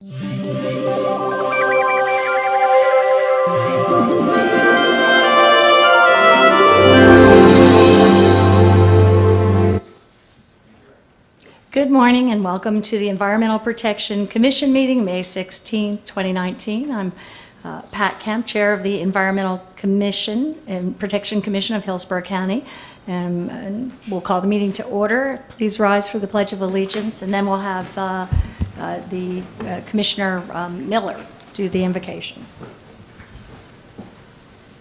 Good morning and welcome to the Environmental Protection Commission meeting, May 16, 2019. I'm Pat Kemp, Chair of the Environmental Commission and Protection Commission of Hillsborough County. And we'll call the meeting to order. Please rise for the Pledge of Allegiance, and then we'll have Commissioner Miller do the invocation.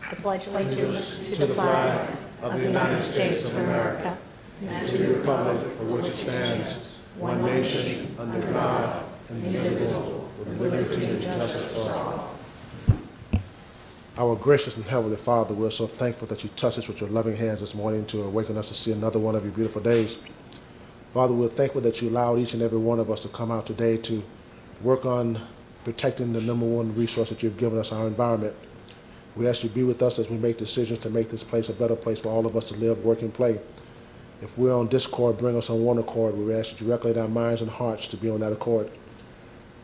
I pledge allegiance to the flag of the United States of America and to the republic for which it stands, one nation, under God, indivisible, with liberty and justice for all. Our gracious and heavenly Father, we're so thankful that you touched us with your loving hands this morning to awaken us to see another one of your beautiful days. Father, we're thankful that you allowed each and every one of us to come out today to work on protecting the number one resource that you've given us, our environment. We ask you to be with us as we make decisions to make this place a better place for all of us to live, work, and play. If we're on discord, bring us on one accord. We ask that you regulate our minds and hearts to be on that accord.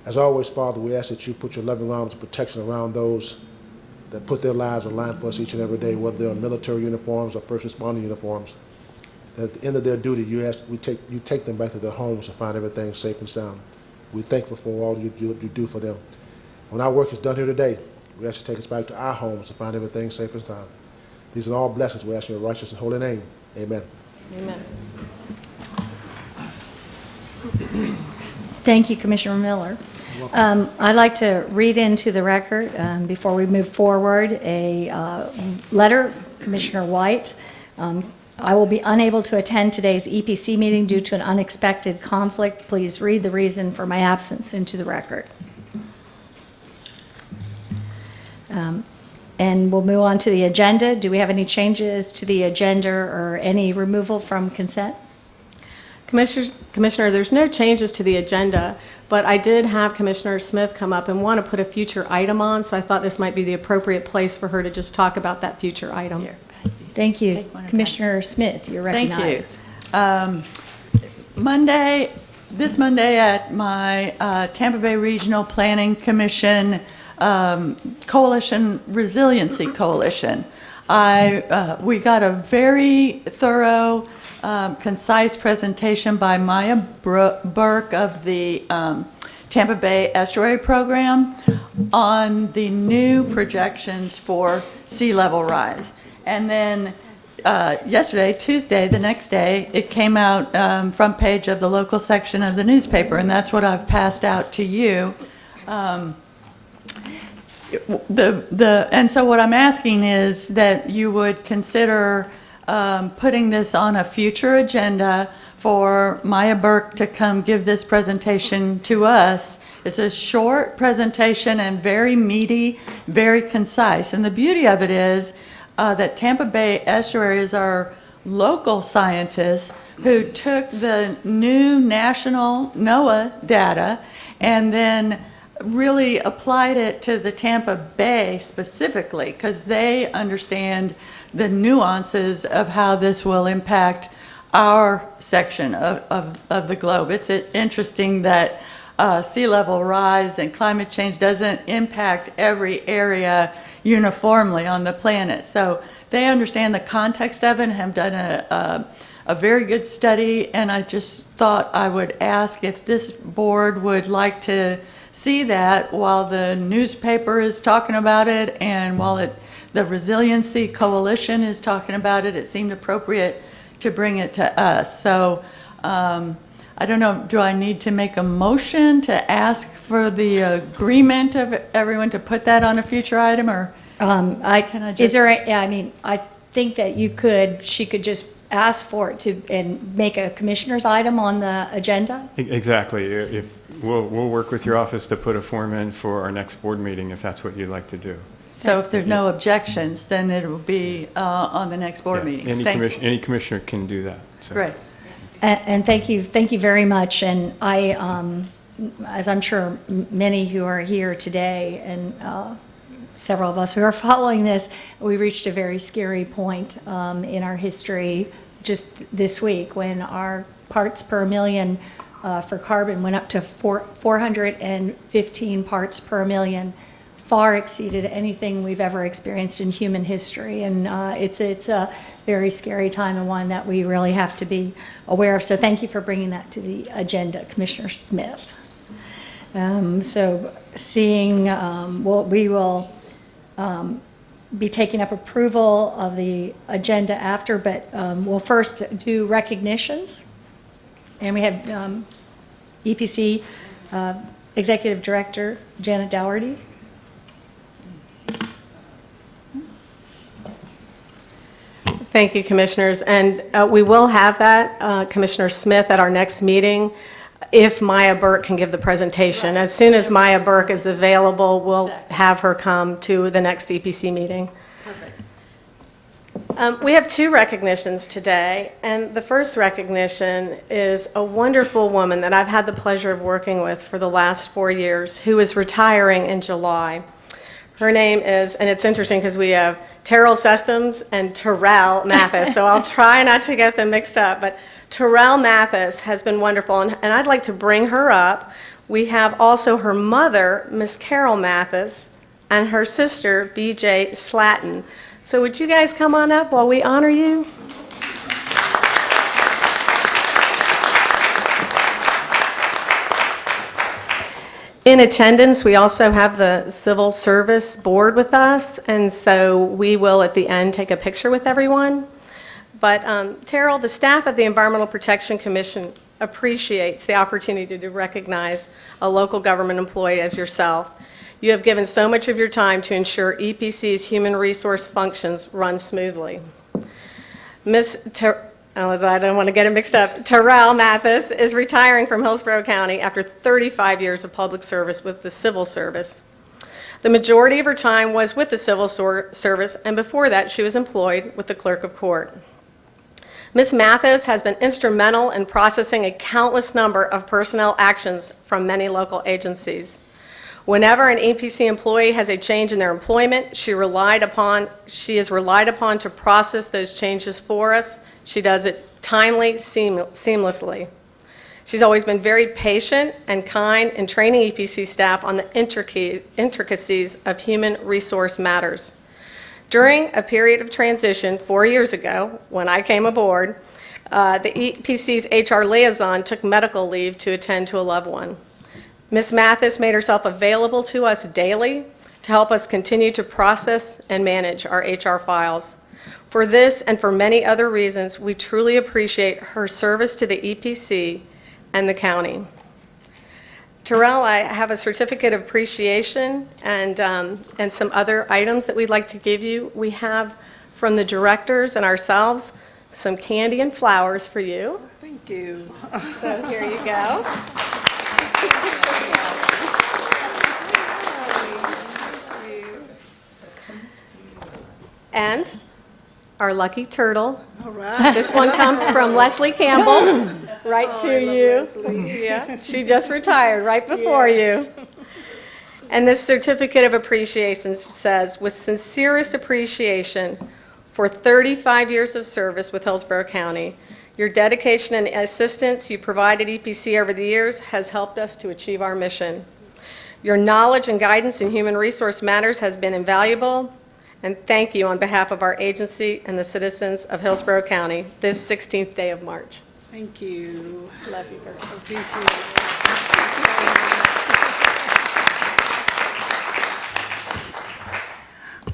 As always, Father, we ask that you put your loving arms of protection around those that put their lives on line for us each and every day, whether they're in military uniforms or first responder uniforms. That at the end of their duty, you take them back to their homes to find everything safe and sound. We're thankful for all you do for them. When our work is done here today, we ask you to take us back to our homes to find everything safe and sound. These are all blessings we ask in your righteous and holy name. Amen. Amen. Thank you, Commissioner Miller. I'd like to read into the record, before we move forward, a letter, Commissioner White. I will be unable to attend today's EPC meeting due to an unexpected conflict. Please read the reason for my absence into the record. And we'll move on to the agenda. Do we have any changes to the agenda or any removal from consent? Commissioner, there's no changes to the agenda, but I did have Commissioner Smith come up and want to put a future item on, so I thought this might be the appropriate place for her to just talk about that future item. Here. Thank you. Commissioner Smith, you're recognized. Thank you. This Monday at my Tampa Bay Regional Planning Commission Coalition, Resiliency Coalition, we got a very thorough, concise presentation by Maya Burke of the Tampa Bay Estuary Program on the new projections for sea level rise. And then yesterday, Tuesday, the next day, it came out front page of the local section of the newspaper, and that's what I've passed out to you. And so what I'm asking is that you would consider putting this on a future agenda for Maya Burke to come give this presentation to us. It's a short presentation and very meaty, very concise. And the beauty of it is that Tampa Bay Estuary is our local scientists who took the new national NOAA data and then really applied it to the Tampa Bay specifically, because they understand the nuances of how this will impact our section of the globe. It's interesting that sea level rise and climate change doesn't impact every area uniformly on the planet. So they understand the context of it and have done a very good study, and I just thought I would ask if this board would like to see that while the newspaper is talking about it and while the Resiliency Coalition is talking about it, it seemed appropriate to bring it to us. So I don't know, do I need to make a motion to ask for the agreement of everyone to put that on a future item, or can I just? Is there I think that she could just ask for it and make a commissioner's item on the agenda? Exactly. If we'll work with your office to put a form in for our next board meeting if that's what you'd like to do. So if there's no objections, then it will be on the next board meeting. Any commissioner can do that. So. Great. And thank you very much. And I, as I'm sure many who are here today and several of us who are following this, we reached a very scary point in our history just this week when our parts per million for carbon went up to 415 parts per million, far exceeded anything we've ever experienced in human history. And it's a very scary time, and one that we really have to be aware of. So thank you for bringing that to the agenda, Commissioner Smith. So seeing, we will be taking up approval of the agenda after, but we'll first do recognitions. And we have EPC Executive Director Janet Dougherty. Thank you, Commissioners. And we will have that, Commissioner Smith, at our next meeting, if Maya Burke can give the presentation. As soon as Maya Burke is available, we'll have her come to the next EPC meeting. We have two recognitions today, and the first recognition is a wonderful woman that I've had the pleasure of working with for the last 4 years, who is retiring in July. Her name is, and it's interesting because we have Terrell Systems and Terrell Mathis, so I'll try not to get them mixed up, but Terrell Mathis has been wonderful, and I'd like to bring her up. We have also her mother, Miss Carol Mathis, and her sister, BJ Slatton. So would you guys come on up while we honor you? In attendance, we also have the Civil Service Board with us, and so we will at the end take a picture with everyone. But Terrell, the staff of the Environmental Protection Commission appreciates the opportunity to recognize a local government employee as yourself. You have given so much of your time to ensure EPC's human resource functions run smoothly. I don't want to get it mixed up. Terrell Mathis is retiring from Hillsborough County after 35 years of public service with the Civil Service. The majority of her time was with the Civil Service, and before that, she was employed with the Clerk of Court. Ms. Mathis has been instrumental in processing a countless number of personnel actions from many local agencies. Whenever an EPC employee has a change in their employment, she is relied upon to process those changes for us. She does it timely, seamlessly. She's always been very patient and kind in training EPC staff on the intricacies of human resource matters. During a period of transition 4 years ago, when I came aboard, the EPC's HR liaison took medical leave to attend to a loved one. Ms. Mathis made herself available to us daily to help us continue to process and manage our HR files. For this and for many other reasons, we truly appreciate her service to the EPC and the county. Terrell, I have a certificate of appreciation and some other items that we'd like to give you. We have from the directors and ourselves some candy and flowers for you. Thank you. So here you go. And our lucky turtle. All right. This one comes from Leslie Campbell, right Oh, to I love you. Leslie. Yeah, she just retired right before Yes. you. And this certificate of appreciation says, with sincerest appreciation for 35 years of service with Hillsborough County, your dedication and assistance you provided EPC over the years has helped us to achieve our mission. Your knowledge and guidance in human resource matters has been invaluable, and thank you on behalf of our agency and the citizens of Hillsborough County this 16th day of March. Thank you. Love you, girl. Appreciate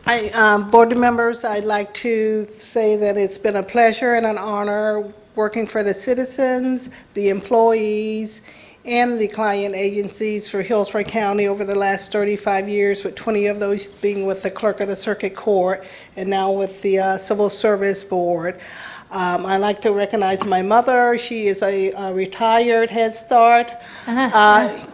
it. Board members, I'd like to say that it's been a pleasure and an honor working for the citizens, the employees, and the client agencies for Hillsborough County over the last 35 years, with 20 of those being with the Clerk of the Circuit Court and now with the Civil Service Board. I'd like to recognize my mother. She is a retired Head Start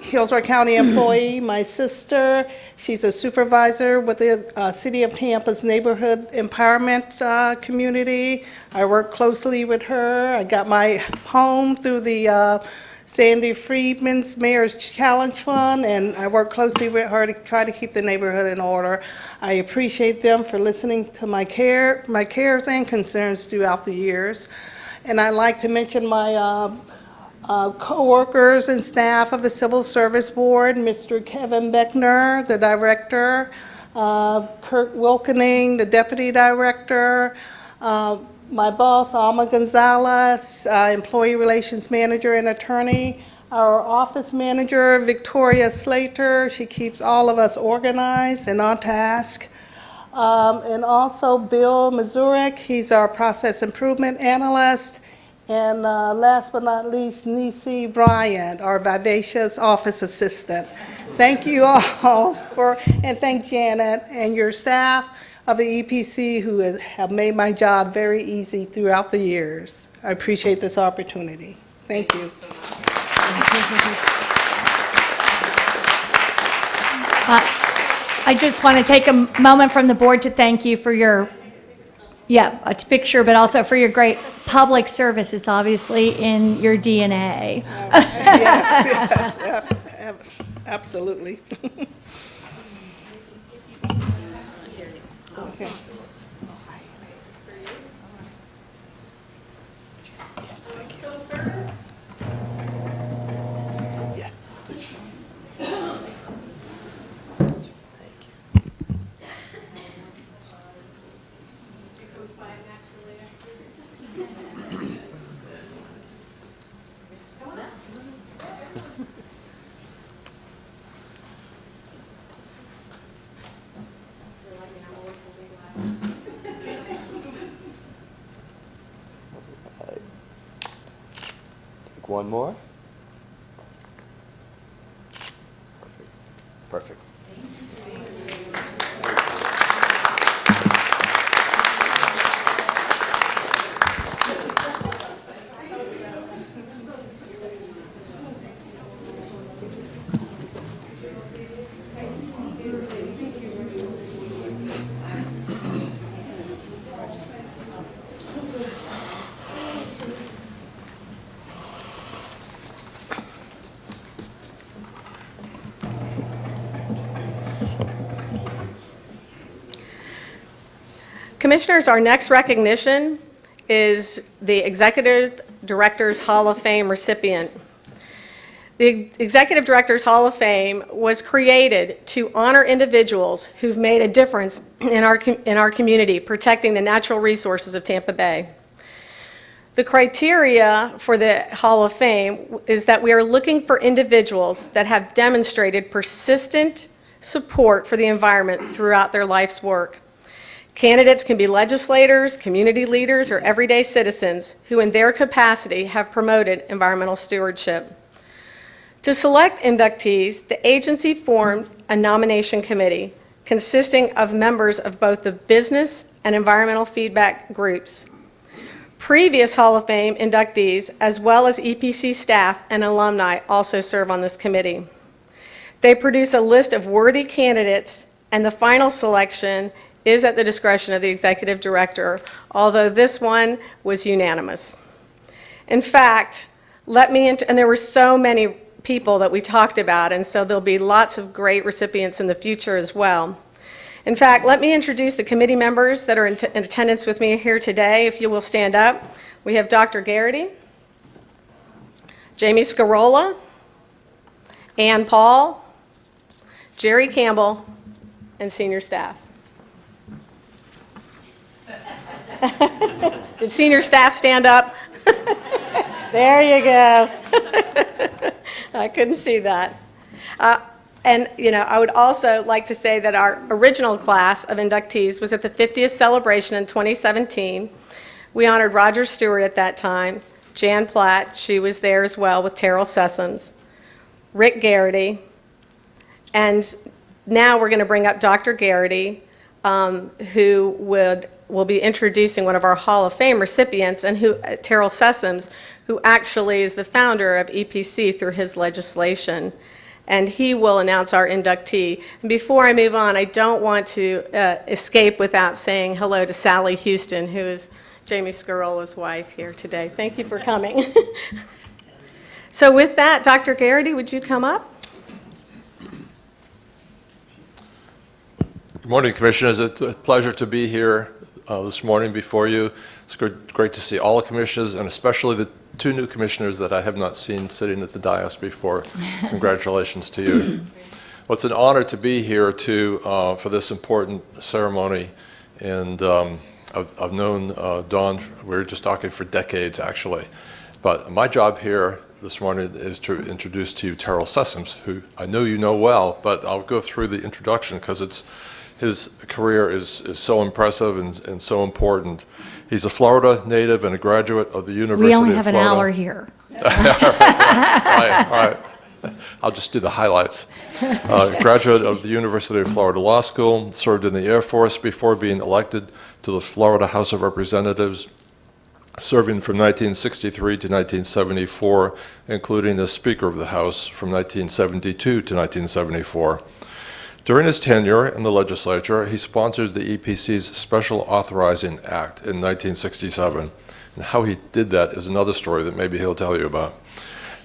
Hillsborough County employee. My sister, she's a supervisor with the City of Tampa's Neighborhood Empowerment Community. I work closely with her. I got my home through the Sandy Friedman's Mayor's Challenge Fund, and I work closely with her to try to keep the neighborhood in order. I appreciate them for listening to my cares and concerns throughout the years. And I'd like to mention my coworkers and staff of the Civil Service Board, Mr. Kevin Beckner, the director, Kurt Wilkening, the deputy director, my boss, Alma Gonzalez, employee relations manager and attorney, our office manager, Victoria Slater. She keeps all of us organized and on task. And also Bill Mazurek, he's our process improvement analyst. And last but not least, Nisi Bryant, our vivacious office assistant. Thank you all and thank Janet and your staff of the EPC who have made my job very easy throughout the years. I appreciate this opportunity. Thank you. I just want to take a moment from the board to thank you for your, a picture, but also for your great public service. It's obviously in your DNA. Yes, absolutely. Okay. One more. Perfect. Commissioners, our next recognition is the Executive Directors Hall of Fame recipient. The Executive Directors Hall of Fame was created to honor individuals who've made a difference in our community, protecting the natural resources of Tampa Bay. The criteria for the Hall of Fame is that we are looking for individuals that have demonstrated persistent support for the environment throughout their life's work. Candidates can be legislators, community leaders, or everyday citizens who in their capacity have promoted environmental stewardship. To select inductees, the agency formed a nomination committee consisting of members of both the business and environmental feedback groups. Previous Hall of Fame inductees, as well as EPC staff and alumni, also serve on this committee. They produce a list of worthy candidates, and the final selection is at the discretion of the executive director, although this one was unanimous. In fact, and there were so many people that we talked about, and so there'll be lots of great recipients in the future as well. In fact, let me introduce the committee members that are in attendance with me here today. If you will stand up. We have Dr. Garrity, Jamie Scarola, Ann Paul, Jerry Campbell, and senior staff. Did senior staff stand up? There you go. I couldn't see that. And, I would also like to say that our original class of inductees was at the 50th celebration in 2017. We honored Roger Stewart at that time, Jan Platt, she was there as well with Terrell Sessoms, Rick Garrity, and now we're going to bring up Dr. Garrity, who will be introducing one of our Hall of Fame recipients, and Terrell Sessoms, who actually is the founder of EPC through his legislation. And he will announce our inductee. And before I move on, I don't want to escape without saying hello to Sally Houston, who is Jamie Scarola's wife here today. Thank you for coming. So with that, Dr. Garrity, would you come up? Good morning, Commissioners. It's a pleasure to be here this morning before you. It's great to see all the commissioners, and especially the two new commissioners that I have not seen sitting at the dais before. Congratulations to you. Well, it's an honor to be here for this important ceremony. And I've known Dawn, we were just talking for decades, actually. But my job here this morning is to introduce to you Terrell Sessoms, who I know you know well, but I'll go through the introduction because his career is so impressive and so important. He's a Florida native and a graduate of the University of Florida. We only have an hour here. All right. I'll just do the highlights. Graduate of the University of Florida Law School, served in the Air Force before being elected to the Florida House of Representatives, serving from 1963 to 1974, including as Speaker of the House from 1972 to 1974. During his tenure in the legislature, he sponsored the EPC's Special Authorizing Act in 1967. And how he did that is another story that maybe he'll tell you about.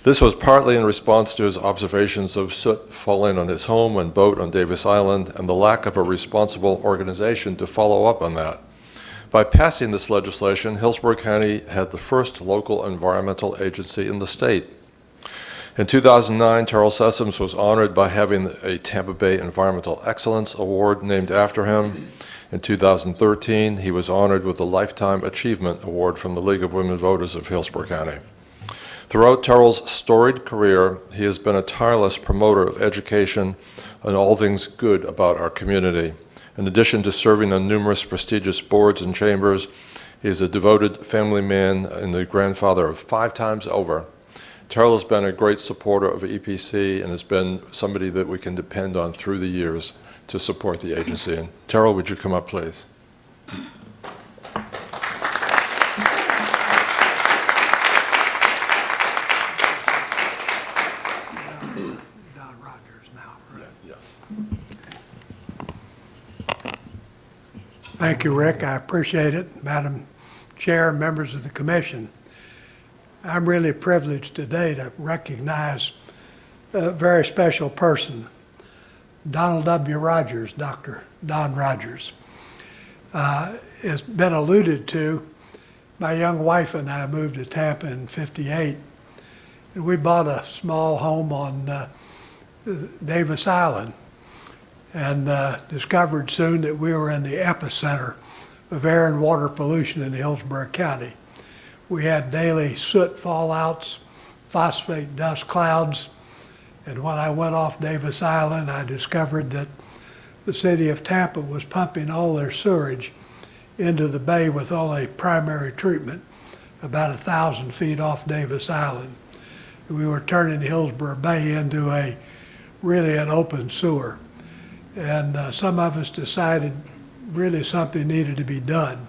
This was partly in response to his observations of soot falling on his home and boat on Davis Island and the lack of a responsible organization to follow up on that. By passing this legislation, Hillsborough County had the first local environmental agency in the state. In 2009, Terrell Sessoms was honored by having a Tampa Bay Environmental Excellence Award named after him. In 2013, he was honored with the Lifetime Achievement Award from the League of Women Voters of Hillsborough County. Throughout Terrell's storied career, he has been a tireless promoter of education and all things good about our community. In addition to serving on numerous prestigious boards and chambers, he is a devoted family man and the grandfather of 5 times over. Terrell has been a great supporter of EPC and has been somebody that we can depend on through the years to support the agency. And Terrell, would you come up, please? Don Rogers now. Right? Yes. Thank you, Rick. I appreciate it. Madam Chair, members of the commission. I'm really privileged today to recognize a very special person, Donald W. Rogers, Dr. Don Rogers. It's been alluded to. My young wife and I moved to Tampa in '58, and we bought a small home on Davis Island, and discovered soon that we were in the epicenter of air and water pollution in Hillsborough County. We had daily soot fallouts, phosphate dust clouds, and when I went off Davis Island, I discovered that the city of Tampa was pumping all their sewage into the bay with only primary treatment, about 1,000 feet off Davis Island. We were turning Hillsborough Bay into really an open sewer. And some of us decided really something needed to be done.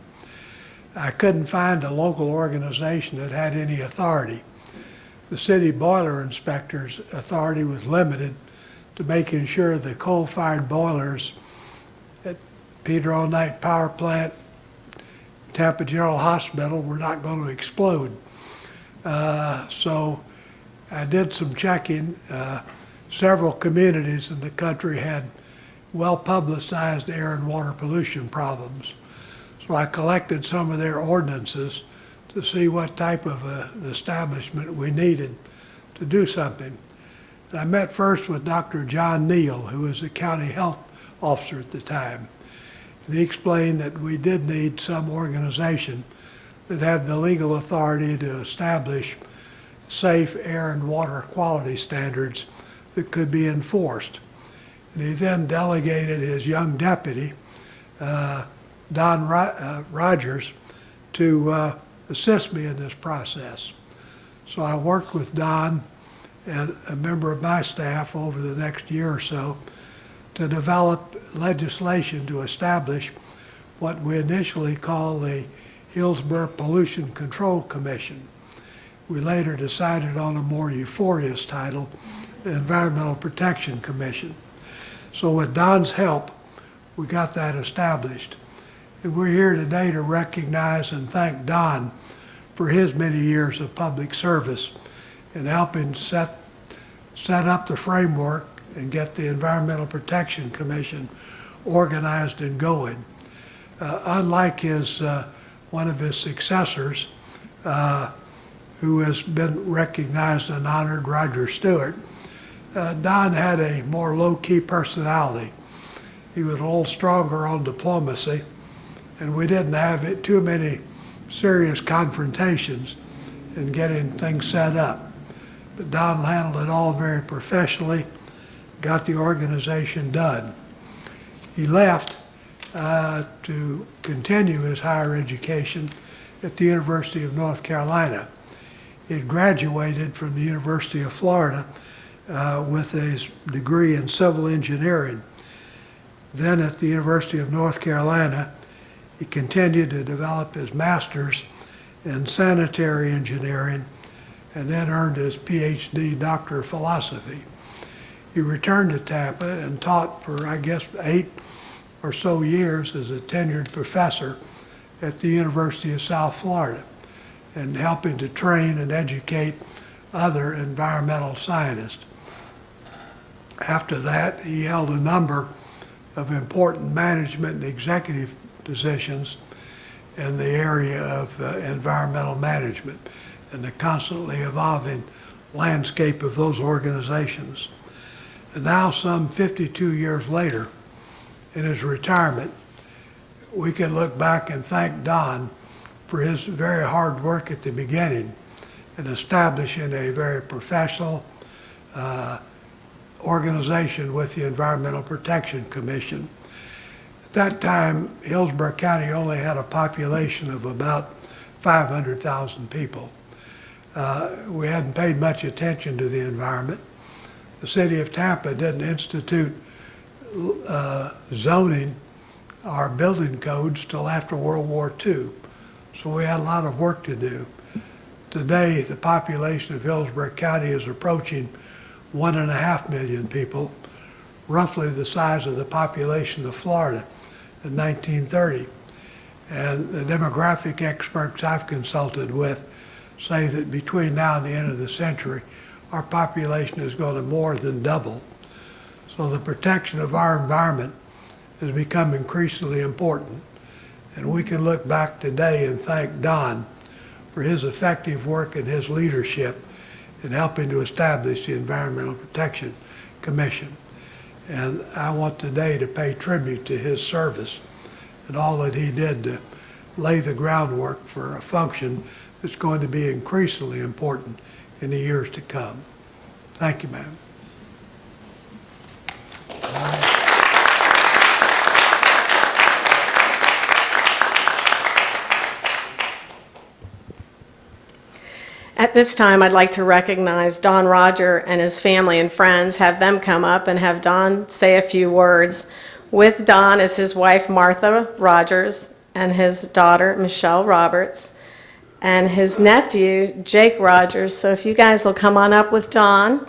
I couldn't find a local organization that had any authority. The city boiler inspector's authority was limited to making sure the coal-fired boilers at Pedro Knight Power Plant, Tampa General Hospital were not going to explode. So I did some checking. Several communities in the country had well-publicized air and water pollution problems. So I collected some of their ordinances to see what type of establishment we needed to do something. And I met first with Dr. John Neal, who was the county health officer at the time. And he explained that we did need some organization that had the legal authority to establish safe air and water quality standards that could be enforced. And he then delegated his young deputy, Don Rogers, to assist me in this process. So I worked with Don and a member of my staff over the next year or so to develop legislation to establish what we initially called the Hillsborough Pollution Control Commission. We later decided on a more euphorious title, the Environmental Protection Commission. So with Don's help, we got that established. And we're here today to recognize and thank Don for his many years of public service in helping set up the framework and get the Environmental Protection Commission organized and going. Unlike one of his successors, who has been recognized and honored, Roger Stewart. Don had a more low-key personality. He was a little stronger on diplomacy, and we didn't have too many serious confrontations in getting things set up. But Don handled it all very professionally, got the organization done. He left to continue his higher education at the University of North Carolina. He had graduated from the University of Florida with a degree in civil engineering. Then at the University of North Carolina, he continued to develop his master's in sanitary engineering and then earned his PhD, Doctor of Philosophy. He returned to Tampa and taught for, I guess, 8 or so years as a tenured professor at the University of South Florida and helping to train and educate other environmental scientists. After that, he held a number of important management and executive positions in the area of environmental management and the constantly evolving landscape of those organizations. And now, some 52 years later, in his retirement, we can look back and thank Don for his very hard work at the beginning in establishing a very professional organization with the Environmental Protection Commission. At that time, Hillsborough County only had a population of about 500,000 people. We hadn't paid much attention to the environment. The city of Tampa didn't institute zoning or building codes till after World War II. So we had a lot of work to do. Today, the population of Hillsborough County is approaching 1.5 million people, roughly the size of the population of Florida in 1930. And the demographic experts I've consulted with say that between now and the end of the century, our population is going to more than double. So the protection of our environment has become increasingly important. And we can look back today and thank Don for his effective work and his leadership in helping to establish the Environmental Protection Commission. And I want today to pay tribute to his service and all that he did to lay the groundwork for a function that's going to be increasingly important in the years to come. Thank you, ma'am. At this time, I'd like to recognize Don Roger and his family and friends, have them come up and have Don say a few words. With Don is his wife, Martha Rogers, and his daughter, Michelle Roberts, and his nephew, Jake Rogers. So if you guys will come on up with Don,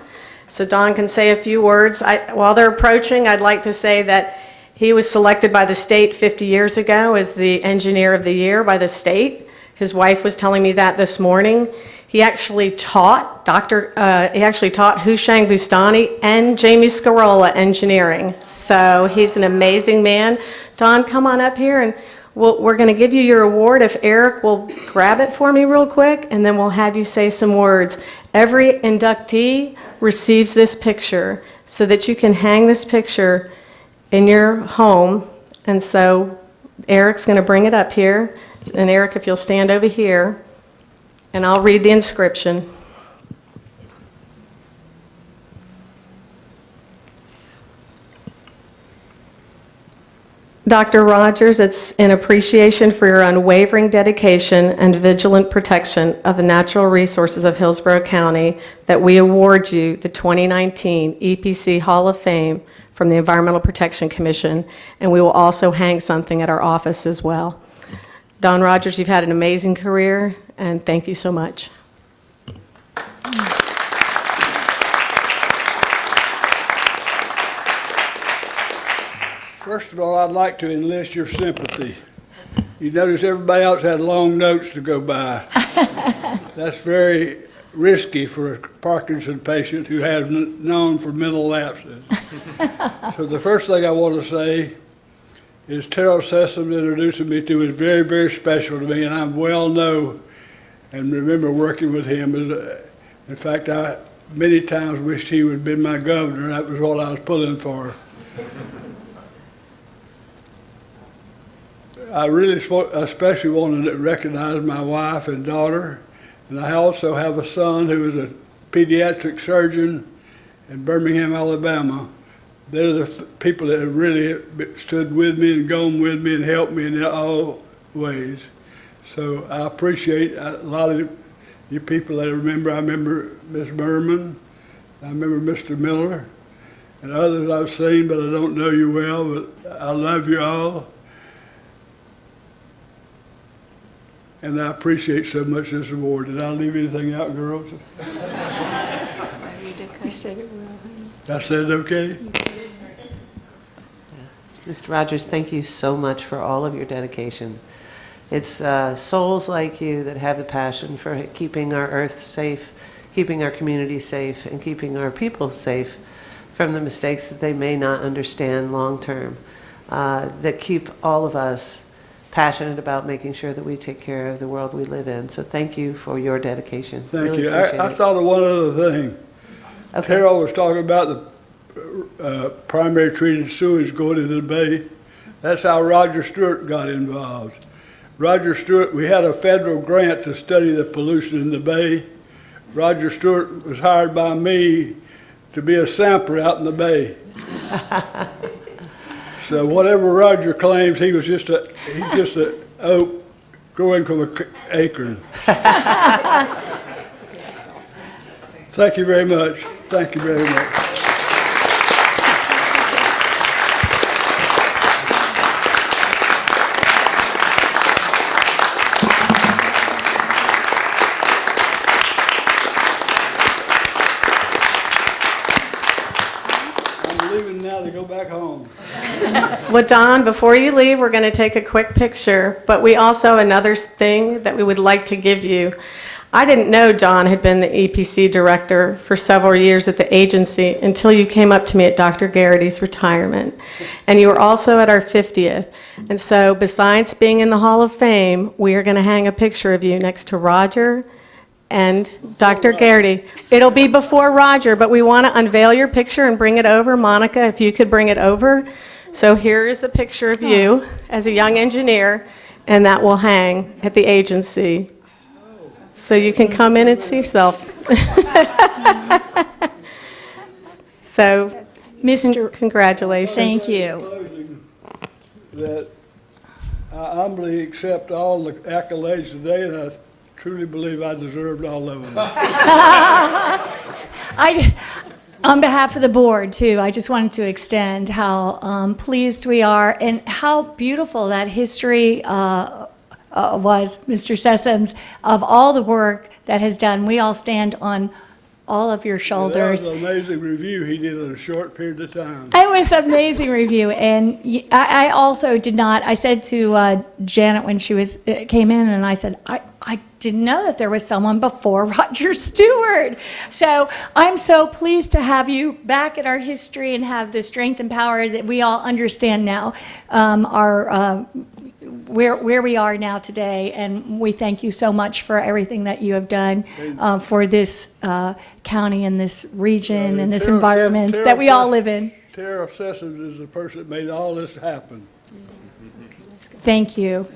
so Don can say a few words. While they're approaching, I'd like to say that he was selected by the state 50 years ago as the Engineer of the Year by the state. His wife was telling me that this morning. He actually taught Hushang Bustani and Jamie Scarola engineering. So he's an amazing man. Don, come on up here and we're going to give you your award. If Eric will grab it for me real quick, and then we'll have you say some words. Every inductee receives this picture so that you can hang this picture in your home. And so Eric's going to bring it up here. And Eric, if you'll stand over here, and I'll read the inscription. Dr. Rogers, it's in appreciation for your unwavering dedication and vigilant protection of the natural resources of Hillsborough County that we award you the 2019 EPC Hall of Fame from the Environmental Protection Commission, and we will also hang something at our office as well. Don Rogers, you've had an amazing career, and thank you so much. First of all, I'd like to enlist your sympathy. You notice everybody else had long notes to go by. That's very risky for a Parkinson patient who has known for mental lapses. So the first thing I want to say is Terrell Sessom introducing me to is very, very special to me, and I well know and remember working with him. In fact, I many times wished he would have been my governor. That was what I was pulling for. I really especially wanted to recognize my wife and daughter, and I also have a son who is a pediatric surgeon in Birmingham, Alabama. They're the people that have really stood with me and gone with me and helped me in all ways. So I appreciate a lot of you people that remember. I remember Ms. Berman, I remember Mr. Miller, and others I've seen, but I don't know you well, but I love you all. And I appreciate so much this award. Did I leave anything out, girls? You said it well. I said it okay? Mr. Rogers, thank you so much for all of your dedication. It's souls like you that have the passion for keeping our earth safe, keeping our community safe, and keeping our people safe from the mistakes that they may not understand long term, that keep all of us passionate about making sure that we take care of the world we live in. So thank you for your dedication. Thank Really you. appreciate I it. thought of one other thing. Okay. Carol was talking about the primary treated sewage going into the bay. That's how Roger Stewart got involved. Roger Stewart, we had a federal grant to study the pollution in the bay. Roger Stewart was hired by me to be a sampler out in the bay. So whatever Roger claims, he's just a oak growing from an acorn. Thank you very much. Thank you very much. I'm leaving now to go back home. Well, Don, before you leave, we're going to take a quick picture, but we also have another thing that we would like to give you. I didn't know Don had been the EPC director for several years at the agency until you came up to me at Dr. Garrity's retirement. And you were also at our 50th. And so besides being in the Hall of Fame, we are going to hang a picture of you next to Roger and Dr. Garrity. It'll be before Roger, but we want to unveil your picture and bring it over. Monica, if you could bring it over. So here is a picture of you as a young engineer, and that will hang at the agency. So you can come in and see yourself. So, congratulations. Thank you. Closing, that I humbly accept all the accolades today, and I truly believe I deserved all of them. On behalf of the board, too, I just wanted to extend how pleased we are and how beautiful that history was, Mr. Sessoms, of all the work that has done. We all stand on all of your shoulders. That was an amazing review he did in a short period of time. It was an amazing review, and I also did not. I said to Janet when she came in, and I said, I didn't know that there was someone before Roger Stewart. So I'm so pleased to have you back at our history and have the strength and power that we all understand now, where we are now today. And we thank you so much for everything that you have done for this county and this region and this environment that we all live in. Tara Sessoms is the person that made all this happen. Thank you.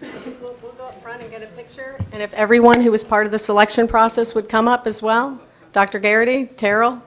We'll go up front and get a picture. And if everyone who was part of the selection process would come up as well. Dr. Garrity, Terrell.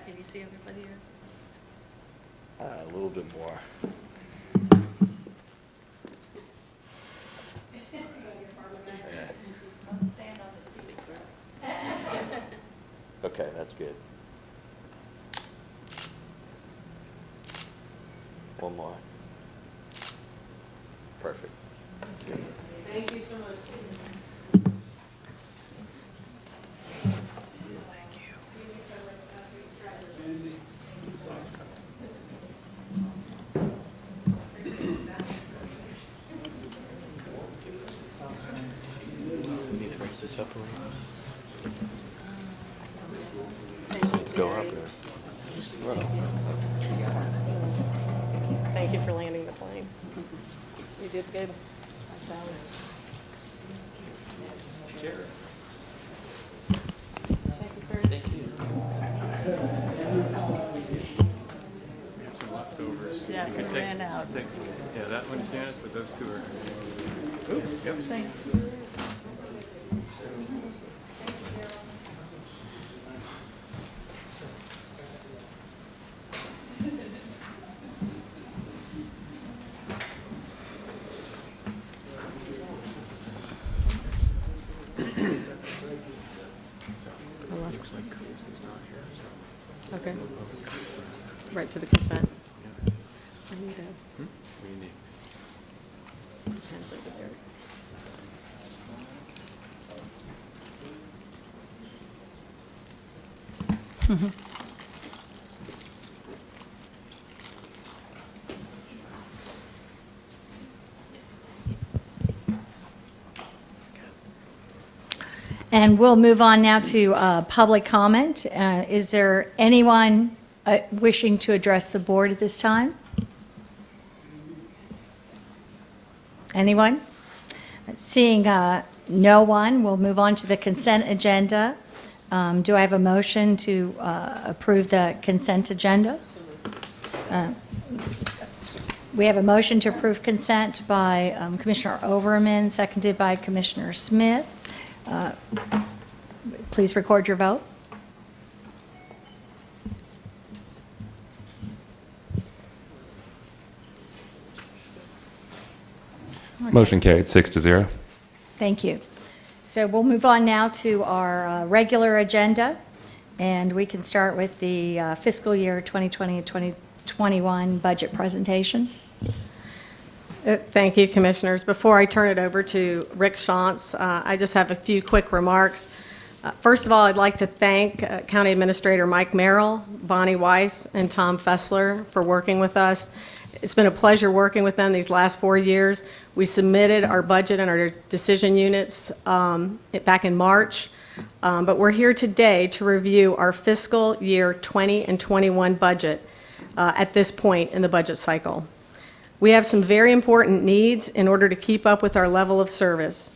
Can you see everybody here? A little bit more. that's good. One more. Perfect. Thank you so much. Need to raise this up a little. Go up there. Just a little. Thank you for landing the plane. You did good. Thank you, sir. Thank you. We have some leftovers. Yeah, You can we take- ran out. Yeah, that one's Janice, but those two are. Oops, Yep. thanks. Looks like Cruz is not here, so. Okay. Right to the consent. I need a What do you need? hands over there. And we'll move on now to public comment. Is there anyone wishing to address the board at this time? Anyone? Seeing no one, we'll move on to the consent agenda. Do I have a motion to approve the consent agenda? We have a motion to approve consent by Commissioner Overman, seconded by Commissioner Smith. Please record your vote. Motion carried, 6-0. Thank you. So we'll move on now to our regular agenda, and we can start with the fiscal year 2020 and 2021 budget presentation. Thank you, Commissioners. Before I turn it over to Rick Shantz, I just have a few quick remarks. First of all, I'd like to thank County Administrator Mike Merrill, Bonnie Weiss, and Tom Fessler for working with us. It's been a pleasure working with them these last 4 years. We submitted our budget and our decision units back in March, but we're here today to review our fiscal year 20 and 21 budget at this point in the budget cycle. We have some very important needs in order to keep up with our level of service.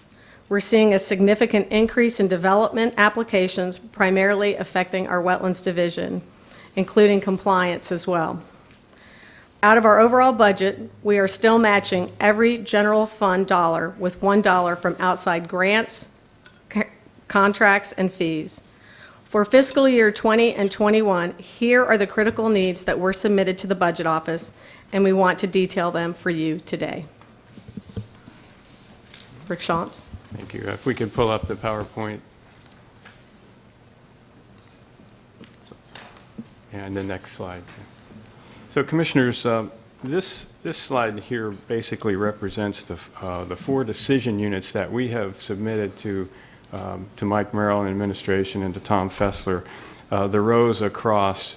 We're seeing a significant increase in development applications, primarily affecting our wetlands division, including compliance as well. Out of our overall budget, we are still matching every general fund dollar with $1 from outside grants, contracts, and fees. For fiscal year 20 and 21, here are the critical needs that were submitted to the budget office, and we want to detail them for you today. Rick Shantz. Thank you. If we could pull up the PowerPoint. And the next slide. So Commissioners, this slide here basically represents the 4 decision units that we have submitted to Mike Merrill and administration and to Tom Fessler. The rows across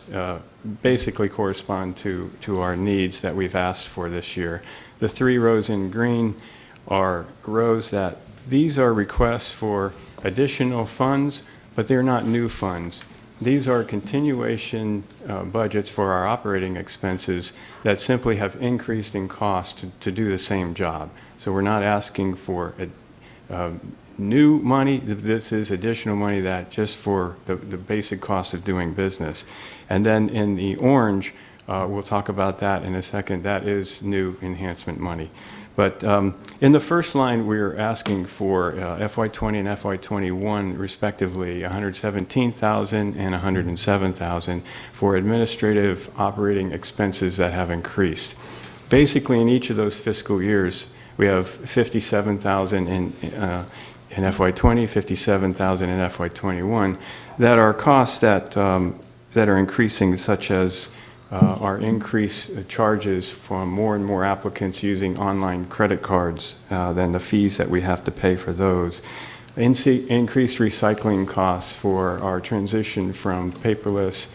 basically correspond to our needs that we've asked for this year. The 3 rows in green are rows that these are requests for additional funds, but they're not new funds. These are continuation budgets for our operating expenses that simply have increased in cost to do the same job. So we're not asking for new money. This is additional money that just for the basic cost of doing business. And then in the orange, we'll talk about that in a second, that is new enhancement money. But in the first line, we're asking for FY20 and FY21, respectively, $117,000 and $107,000 for administrative operating expenses that have increased. Basically, in each of those fiscal years, we have $57,000 in FY20, $57,000 in FY21, that are costs that are increasing, such as our increased charges from more and more applicants using online credit cards than the fees that we have to pay for those. Increased recycling costs for our transition from paperless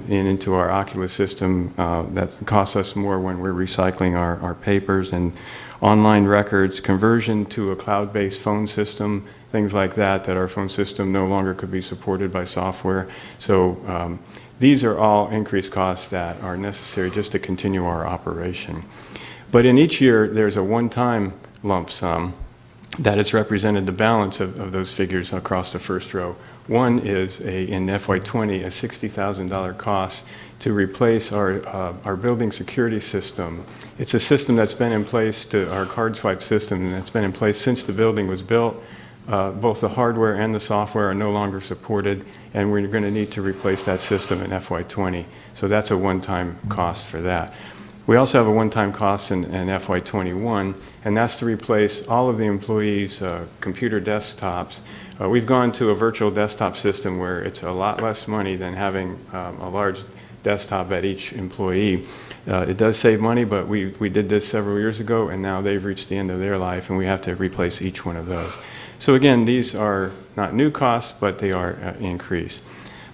into our Oculus system that costs us more when we're recycling our papers, and online records, conversion to a cloud-based phone system, things like that our phone system no longer could be supported by software. So these are all increased costs that are necessary just to continue our operation. But in each year, there's a one-time lump sum that has represented the balance of those figures across the first row. One is, in FY20, a $60,000 cost to replace our building security system. It's a system that's been in place, our card swipe system, and that's been in place since the building was built. Both the hardware and the software are no longer supported, and we're going to need to replace that system in FY20. So that's a one-time cost for that. We also have a one-time cost in FY21, and that's to replace all of the employees' computer desktops. We've gone to a virtual desktop system where it's a lot less money than having a large desktop at each employee. It does save money, but we did this several years ago, and now they've reached the end of their life, and we have to replace each one of those. So again, these are not new costs, but they are increased.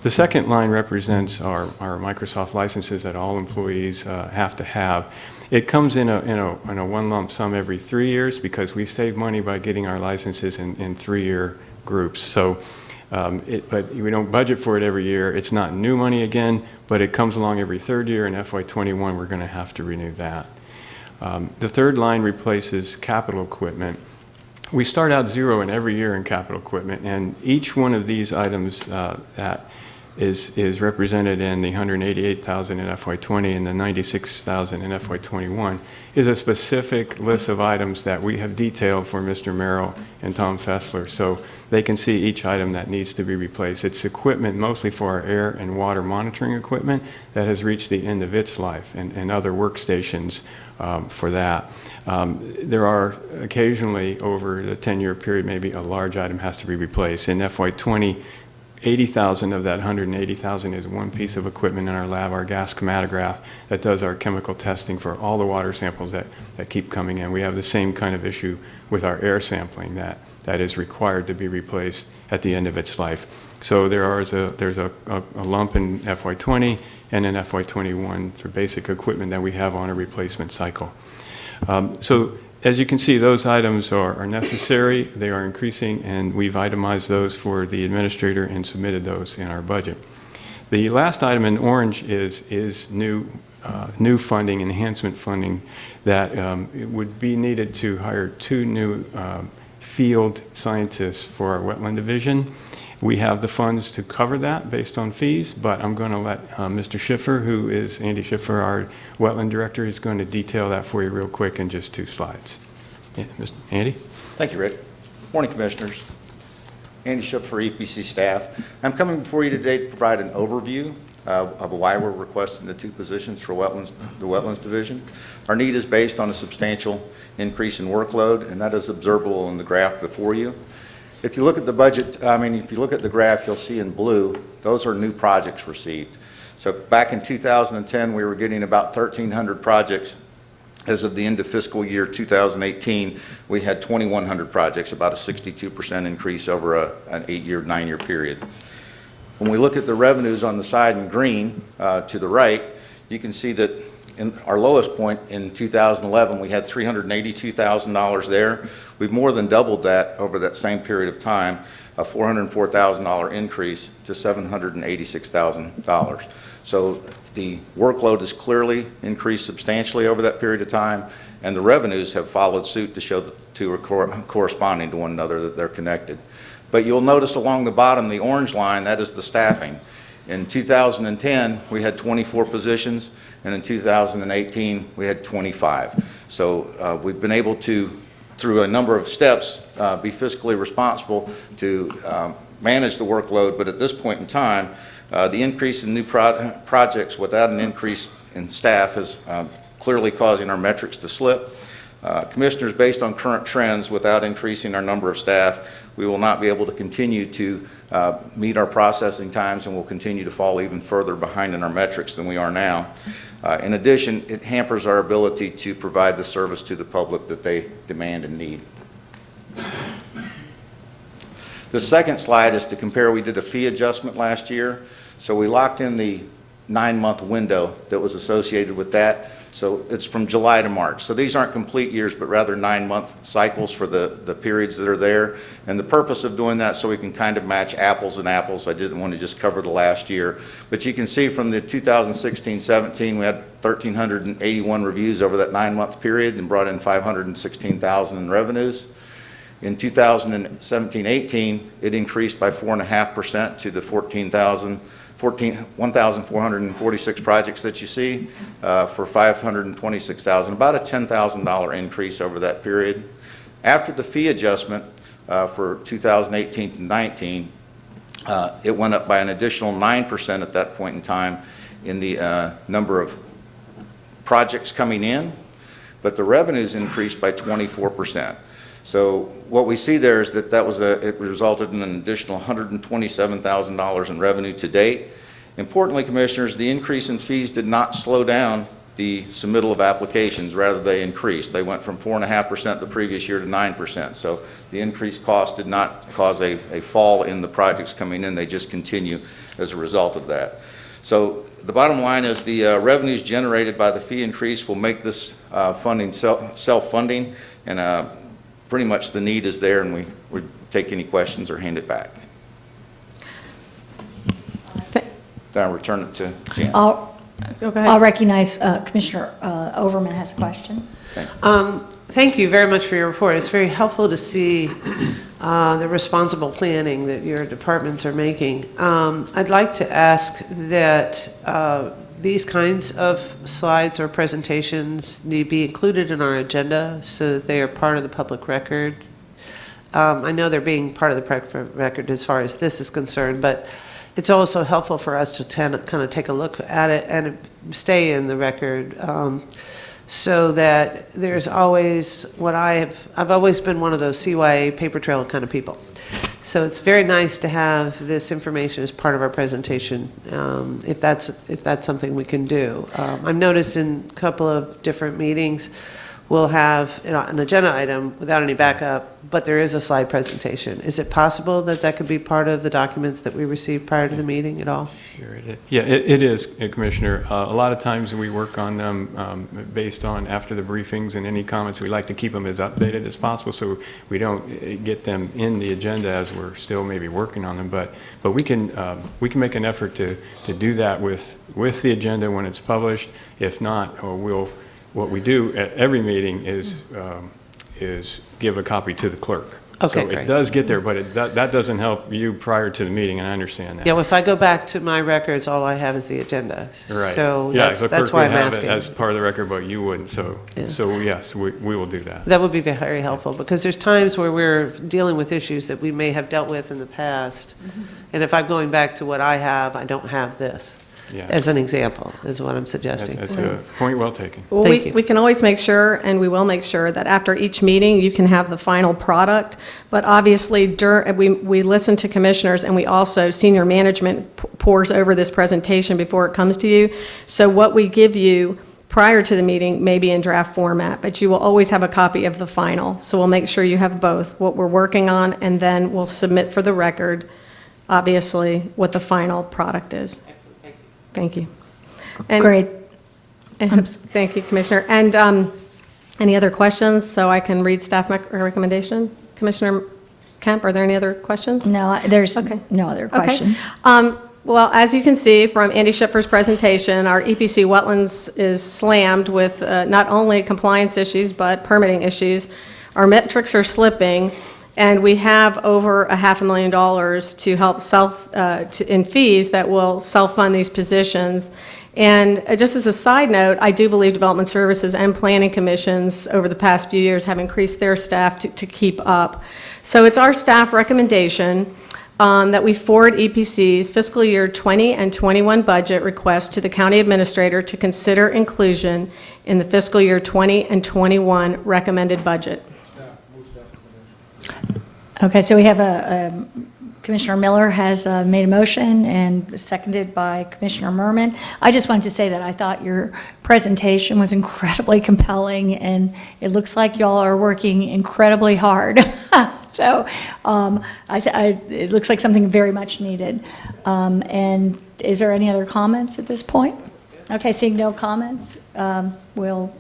The second line represents our Microsoft licenses that all employees have to have. It comes in a one lump sum every 3 years because we save money by getting our licenses in 3-year groups. So, but we don't budget for it every year. It's not new money again, but it comes along every 3rd year. In FY21, we're going to have to renew that. The third line replaces capital equipment. We start out zero in every year in capital equipment, and each one of these items that is represented in the $188,000 in FY20 and the $96,000 in FY21 is a specific list of items that we have detailed for Mr. Merrill and Tom Fessler, so they can see each item that needs to be replaced. It's equipment mostly for our air and water monitoring equipment that has reached the end of its life, and other workstations for that. There are occasionally, over the 10-year period, maybe a large item has to be replaced. In FY20, 80,000 of that 180,000 is one piece of equipment in our lab, our gas chromatograph, that does our chemical testing for all the water samples that keep coming in. We have the same kind of issue with our air sampling that is required to be replaced at the end of its life. So there's a lump in FY20 and in FY21 for basic equipment that we have on a replacement cycle. So as you can see, those items are necessary, they are increasing, and we've itemized those for the administrator and submitted those in our budget. The last item in orange is new funding, enhancement funding, that it would be needed to hire 2 new field scientists for our wetland division. We have the funds to cover that based on fees, but I'm going to let Mr. Schiffer, who is Andy Schiffer, our wetland director, is going to detail that for you real quick in just 2 slides. Yeah, Mr. Andy? Thank you, Rick. Morning, Commissioners. Andy Schiffer, EPC staff. I'm coming before you today to provide an overview of why we're requesting the 2 positions for the Wetlands Division. Our need is based on a substantial increase in workload, and that is observable in the graph before you. If you look at the budget, if you look at the graph, you'll see in blue, those are new projects received. So back in 2010, we were getting about 1,300 projects. As of the end of fiscal year 2018, we had 2,100 projects, about a 62% increase over an 8-year, 9-year period. When we look at the revenues on the side in green to the right, you can see that in our lowest point in 2011, we had $382,000 there. We've more than doubled that over that same period of time, a $404,000 increase to $786,000. So the workload has clearly increased substantially over that period of time, and the revenues have followed suit to show that the 2 are corresponding to one another, that they're connected. But you'll notice along the bottom, the orange line, that is the staffing. In 2010, we had 24 positions, and in 2018, we had 25. So we've been able to, through a number of steps, be fiscally responsible to manage the workload, but at this point in time, the increase in new projects without an increase in staff is clearly causing our metrics to slip. Commissioners, based on current trends, without increasing our number of staff, we will not be able to continue to meet our processing times, and will continue to fall even further behind in our metrics than we are now. In addition, it hampers our ability to provide the service to the public that they demand and need. The second slide is to compare. We did a fee adjustment last year, so we locked in the 9-month window that was associated with that. So it's from July to March. So these aren't complete years, but rather 9-month cycles for the periods that are there. And the purpose of doing that, so we can kind of match apples and apples. I didn't want to just cover the last year. But you can see from the 2016-17, we had 1,381 reviews over that 9-month period and brought in $516,000 in revenues. In 2017-18, it increased by 4.5% to the 1,446 projects that you see for $526,000, about a $10,000 increase over that period. After the fee adjustment for 2018 to 19, it went up by an additional 9% at that point in time in the number of projects coming in, but the revenues increased by 24%. So what we see there is that it resulted in an additional $127,000 in revenue to date. Importantly, Commissioners, the increase in fees did not slow down the submittal of applications. Rather, they increased. They went from 4.5% the previous year to 9%. So the increased cost did not cause a fall in the projects coming in. They just continue as a result of that. So the bottom line is the revenues generated by the fee increase will make this funding self-funding, and pretty much the need is there, and we take any questions or hand it back. Then I'll return it to Jan. Go ahead. I'll recognize Commissioner Overman has a question. Thank you very much for your report. It's very helpful to see the responsible planning that your departments are making. I'd like to ask that these kinds of slides or presentations need to be included in our agenda so that they are part of the public record. I know they're being part of the public record as far as this is concerned, but it's also helpful for us to kind of take a look at it and stay in the record, so that there's always I've always been one of those CYA paper trail kind of people. So it's very nice to have this information as part of our presentation, if that's something we can do. I've noticed in a couple of different meetings, we'll have an agenda item without any backup, but there is a slide presentation. Is it possible that that could be part of the documents that we receive prior to the meeting at all? Sure, it is. Yeah, it is, Commissioner. A lot of times we work on them based on after the briefings and any comments. We like to keep them as updated as possible, so we don't get them in the agenda as we're still maybe working on them. But we can make an effort to do that with the agenda when it's published. If not, what we do at every meeting is give a copy to the clerk. Okay, so great. it does get there, but that doesn't help you prior to the meeting, and I understand that. Yeah, well, if I go back to my records, all I have is the agenda. Right. So yeah, that's why I'm asking. As part of the record, but you wouldn't. So yes, we will do that. That would be very helpful, because there's times where we're dealing with issues that we may have dealt with in the past. And if I'm going back to what I have, I don't have this. Yeah. As an example, is what I'm suggesting. That's a point well taken. Well, Thank you. we can always make sure, and we will make sure, that after each meeting, you can have the final product. But obviously, we listen to commissioners, and we also, senior management pours over this presentation before it comes to you. So what we give you prior to the meeting may be in draft format, but you will always have a copy of the final. So we'll make sure you have both, what we're working on, and then we'll submit for the record, obviously, what the final product is. Thank you. And, Great. Thank you, Commissioner. And any other questions, so I can read staff recommendation? Commissioner Kemp, are there any other questions? No, there's Okay. no other questions. Okay. Well, as you can see from Andy Schiffer's presentation, our EPC wetlands is slammed with not only compliance issues, but permitting issues. Our metrics are slipping, and we have over $500,000 to help in fees that will self-fund these positions. And just as a side note, I do believe development services and planning commissions over the past few years have increased their staff to keep up. So it's our staff recommendation that we forward EPC's fiscal year 20 and 21 budget request to the county administrator to consider inclusion in the fiscal year 20 and 21 recommended budget. Okay, so we have Commissioner Miller has made a motion and seconded by Commissioner Merman. I just wanted to say that I thought your presentation was incredibly compelling, and it looks like y'all are working incredibly hard. So it looks like something very much needed. And is there any other comments at this point? Okay, seeing no comments, we'll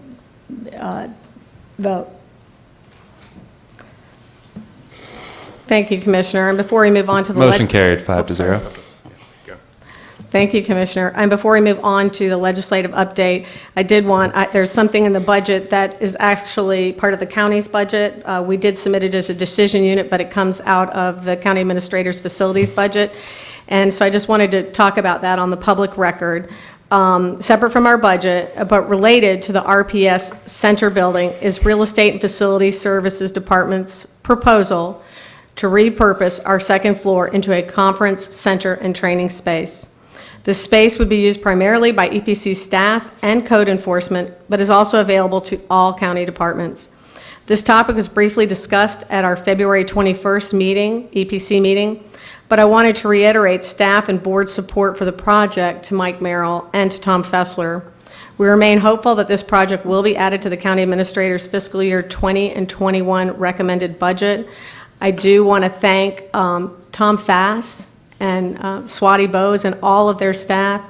vote. Thank you, Commissioner. And before we move on to the Motion carried 5-0. Thank you, Commissioner. And before we move on to the legislative update, there's something in the budget that is actually part of the county's budget. We did submit it as a decision unit, but it comes out of the county administrator's facilities budget. And so I just wanted to talk about that on the public record. Separate from our budget, but related to the RPS Center building is Real Estate and Facility Services Department's proposal to repurpose our second floor into a conference center and training space. The space would be used primarily by EPC staff and code enforcement, but is also available to all county departments. This topic was briefly discussed at our February 21st meeting, EPC meeting, but I wanted to reiterate staff and board support for the project to Mike Merrill and to Tom Fessler. We remain hopeful that this project will be added to the county administrator's fiscal year 20 and 21 recommended budget. I do want to thank Tom Fass and Swati Bose and all of their staff,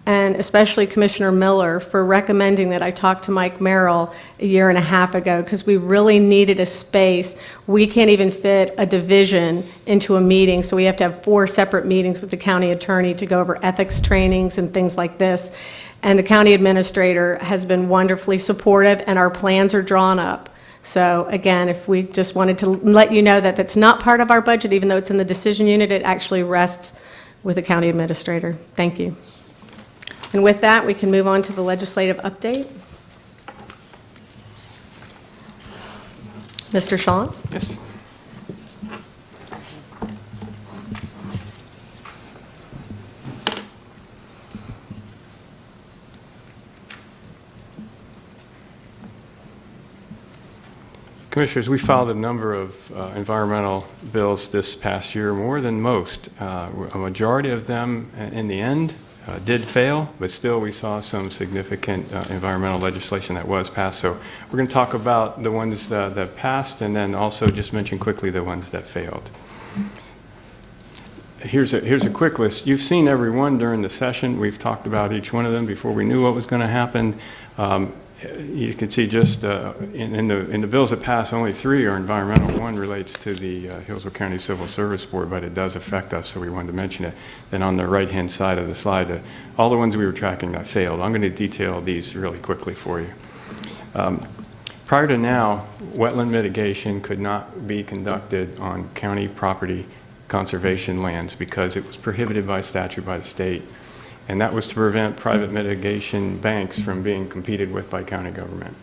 and especially Commissioner Miller for recommending that I talk to Mike Merrill a year and a half ago, because we really needed a space. We can't even fit a division into a meeting, so we have to have 4 separate meetings with the county attorney to go over ethics trainings and things like this. And the county administrator has been wonderfully supportive, and our plans are drawn up. So again, if we just wanted to let you know that that's not part of our budget, even though it's in the decision unit, it actually rests with the county administrator. Thank you. And with that, we can move on to the legislative update. Mr. Shantz? Yes. Commissioners, we filed a number of environmental bills this past year, more than most. A majority of them, in the end, did fail, but still we saw some significant environmental legislation that was passed. So we're going to talk about the ones that passed, and then also just mention quickly the ones that failed. Here's a quick list. You've seen every one during the session. We've talked about each one of them before we knew what was going to happen. You can see just in the bills that pass, only 3 are environmental. One relates to the Hillsborough County Civil Service Board, but it does affect us, so we wanted to mention it. Then on the right-hand side of the slide, all the ones we were tracking that failed. I'm going to detail these really quickly for you. Prior to now, wetland mitigation could not be conducted on county property conservation lands because it was prohibited by statute by the state. And that was to prevent private mitigation banks from being competed with by county government.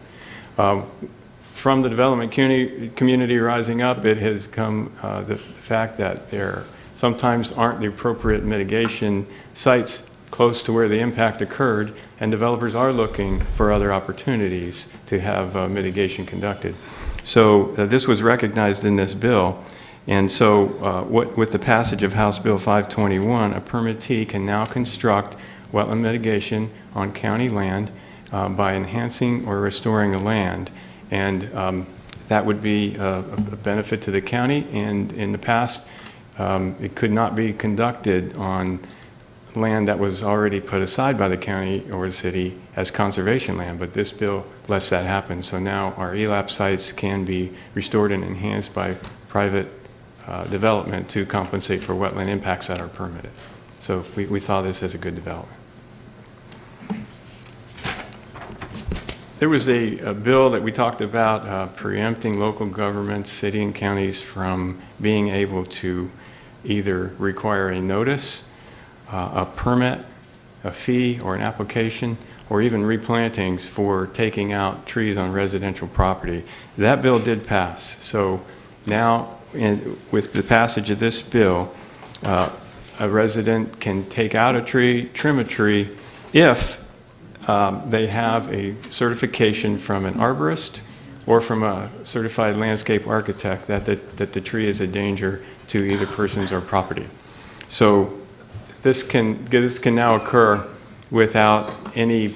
From the development community rising up, it has come the fact that there sometimes aren't the appropriate mitigation sites close to where the impact occurred, and developers are looking for other opportunities to have mitigation conducted. So this was recognized in this bill. And so with the passage of House Bill 521, a permittee can now construct wetland mitigation on county land by enhancing or restoring the land. And that would be a benefit to the county. And in the past, it could not be conducted on land that was already put aside by the county or the city as conservation land. But this bill lets that happen. So now our ELAP sites can be restored and enhanced by private development to compensate for wetland impacts that are permitted. So we saw this as a good development. There was a bill that we talked about preempting local governments, city and counties from being able to either require a notice, a permit, a fee, or an application, or even replantings for taking out trees on residential property. That bill did pass. So now, with the passage of this bill, a resident can take out a tree, trim a tree, if they have a certification from an arborist or from a certified landscape architect that the tree is a danger to either persons or property. So this can now occur without any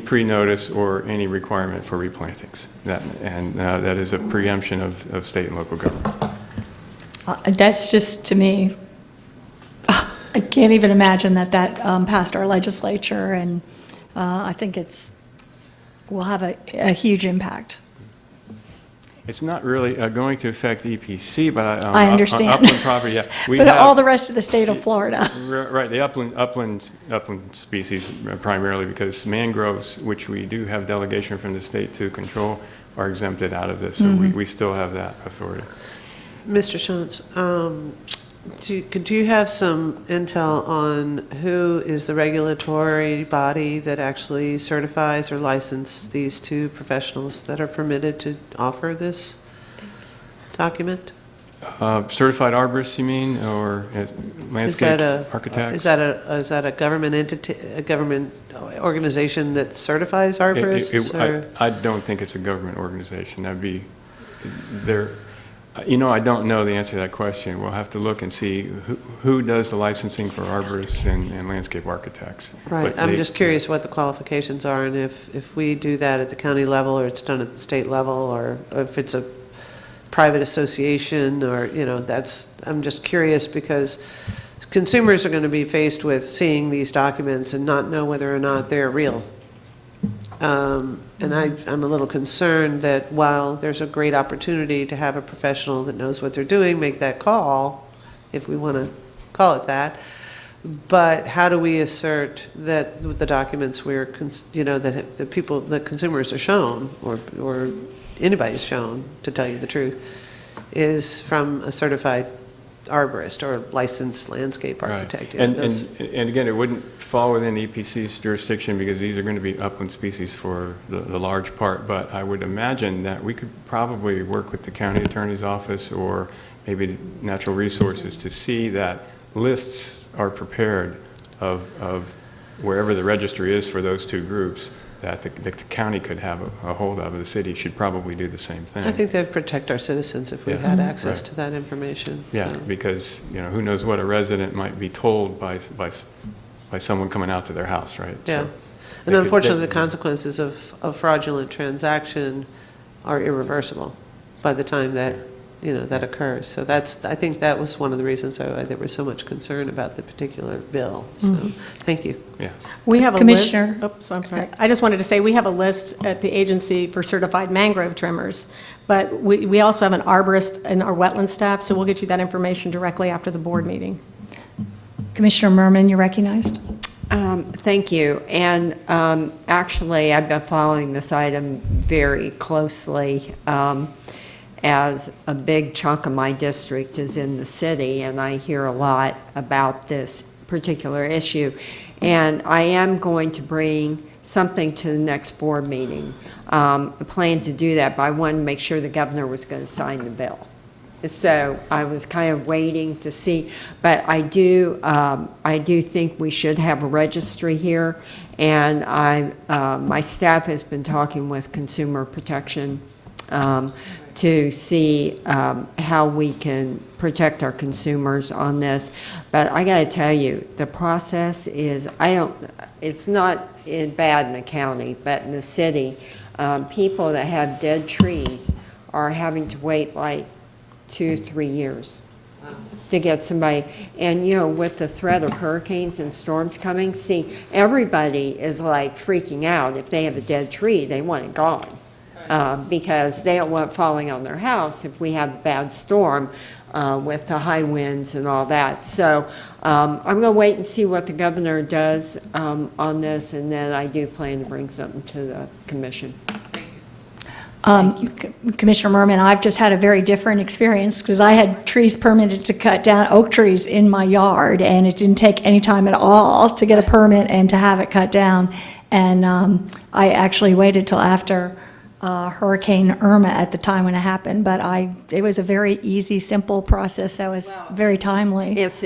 pre-notice or any requirement for replantings. That is a preemption of state and local government. That's just, to me, I can't even imagine that passed our legislature, and I think will have a huge impact. It's not really going to affect EPC, but I understand. Upland property, yeah. But all the rest of the state of Florida. Right, the upland species primarily, because mangroves, which we do have delegation from the state to control, are exempted out of this, so we still have that authority. Mr. Shantz, could you have some intel on who is the regulatory body that actually certifies or licenses these two professionals that are permitted to offer this document? Certified arborists, you mean, or landscape architects? Is that a government entity, a government organization that certifies arborists? I don't think it's a government organization. That'd be there. You know, I don't know the answer to that question. We'll have to look and see who does the licensing for arborists and landscape architects. Right. I'm just curious what the qualifications are, and if we do that at the county level, or it's done at the state level, or if it's a private association, or, you know, I'm just curious, because consumers are going to be faced with seeing these documents and not know whether or not they're real. And I'm a little concerned that while there's a great opportunity to have a professional that knows what they're doing make that call, if we want to call it that, but how do we assert that the documents that the consumers are shown, or anybody's shown, to tell you the truth, is from a certified arborist or licensed landscape architect? Right. And again, it wouldn't fall within EPC's jurisdiction, because these are going to be upland species for the large part, but I would imagine that we could probably work with the county attorney's office or maybe natural resources to see that lists are prepared of wherever the registry is for those two groups, that the county could have a hold of. The city should probably do the same thing. I think that'd protect our citizens if we had access to that information. Yeah, so. Because, you know, who knows what a resident might be told by someone coming out to their house, right? Yeah. And unfortunately, the consequences of fraudulent transaction are irreversible by the time that, that occurs. So I think that was one of the reasons there was so much concern about the particular bill. So thank you. Yeah. We have a Commissioner. list. Oops, I'm sorry. I just wanted to say we have a list at the agency for certified mangrove trimmers, but we also have an arborist in our wetland staff, so we'll get you that information directly after the board meeting. Commissioner Merman, you're recognized. Thank you. And actually, I've been following this item very closely, as a big chunk of my district is in the city, and I hear a lot about this particular issue. And I am going to bring something to the next board meeting. I plan to do that, but I wanted to make sure the governor was going to sign the bill. So I was kind of waiting to see, but I do think we should have a registry here, and my staff has been talking with Consumer Protection to see how we can protect our consumers on this. But I got to tell you, the process is, it's not bad in the county, but in the city, people that have dead trees are having to wait like 2-3 years to get somebody. And with the threat of hurricanes and storms coming, see, everybody is like freaking out. If they have a dead tree, they want it gone. Because they don't want it falling on their house if we have a bad storm with the high winds and all that. So I'm going to wait and see what the governor does on this, and then I do plan to bring something to the commission. Commissioner Merman, I've just had a very different experience, because I had trees permitted to cut down, oak trees in my yard, and it didn't take any time at all to get a permit and to have it cut down. And I actually waited till after Hurricane Irma at the time when it happened, but it was a very easy, simple process that was very timely. If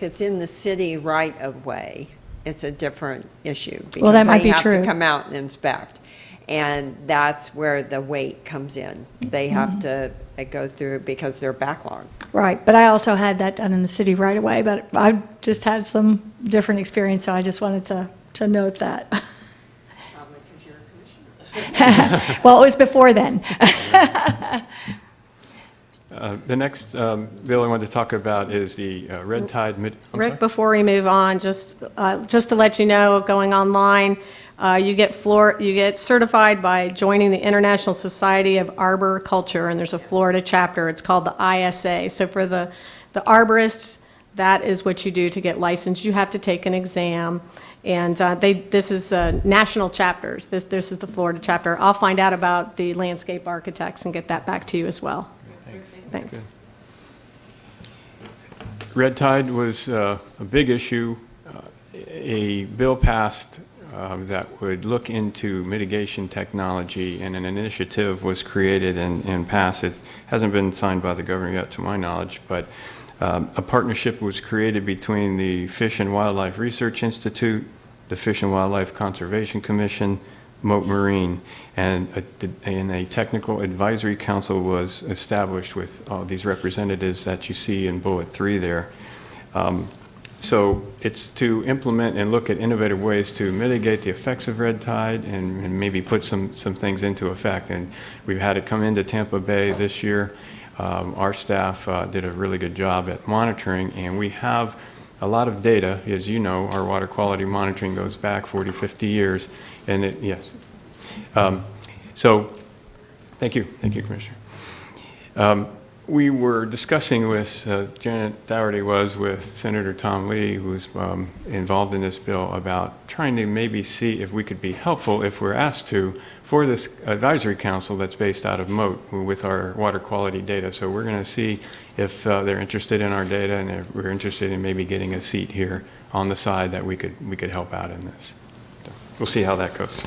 it's in the city right of way, it's a different issue. Well, that might be Because they have true. to come out and inspect. And that's where the wait comes in. They have to go through because they're backlogged. Right, but I also had that done in the city right away, but I just had some different experience, so I just wanted to note that. Probably because you're a commissioner. Well, it was before then. The next bill I wanted to talk about is the Red Tide I'm Rick, sorry? before we move on, just to let you know, going online, you get certified by joining the International Society of Arboriculture, and there's a Florida chapter. It's called the ISA. So for the arborists, that is what you do to get licensed. You have to take an exam, and this is national chapters. This is the Florida chapter. I'll find out about the landscape architects and get that back to you as well. Thanks. Red Tide was a big issue. A bill passed that would look into mitigation technology, and an initiative was created and passed. It hasn't been signed by the governor yet, to my knowledge, but a partnership was created between the Fish and Wildlife Research Institute, the Fish and Wildlife Conservation Commission, Mote Marine, and a technical advisory council was established with all these representatives that you see in bullet 3 there. So it's to implement and look at innovative ways to mitigate the effects of red tide and maybe put some things into effect. And we've had it come into Tampa Bay this year. Our staff did a really good job at monitoring, and we have a lot of data. As you know, our water quality monitoring goes back 40, 50 years. And yes. So thank you, Commissioner. We were discussing with, Janet Dougherty was with Senator Tom Lee, who's involved in this bill, about trying to maybe see if we could be helpful if we're asked to for this advisory council that's based out of Mote with our water quality data. So we're going to see if they're interested in our data, and if we're interested in maybe getting a seat here on the side that we could help out in this. So we'll see how that goes.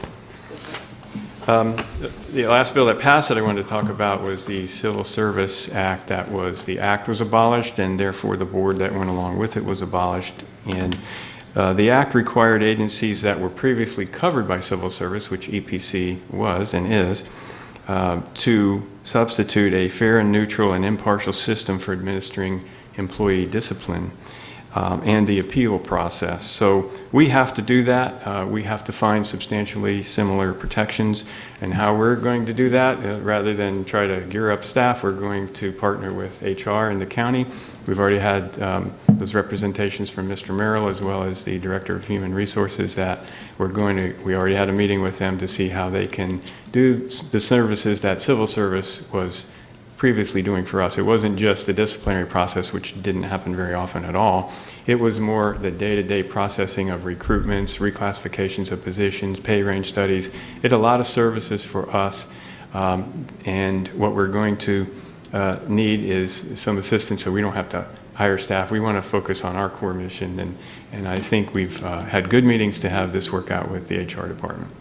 The last bill that passed that I wanted to talk about was the Civil Service Act. The act was abolished, and therefore the board that went along with it was abolished. And the act required agencies that were previously covered by civil service, which EPC was and is, to substitute a fair and neutral and impartial system for administering employee discipline. And the appeal process. So we have to do that. We have to find substantially similar protections. And how we're going to do that, rather than try to gear up staff, we're going to partner with HR and the county. We've already had those representations from Mr. Merrill, as well as the Director of Human Resources, that we already had a meeting with them to see how they can do the services that civil service was previously doing for us. It wasn't just the disciplinary process, which didn't happen very often at all. It was more the day-to-day processing of recruitments, reclassifications of positions, pay range studies. It had a lot of services for us, and what we're going to need is some assistance so we don't have to hire staff. We want to focus on our core mission, and I think we've had good meetings to have this work out with the HR department.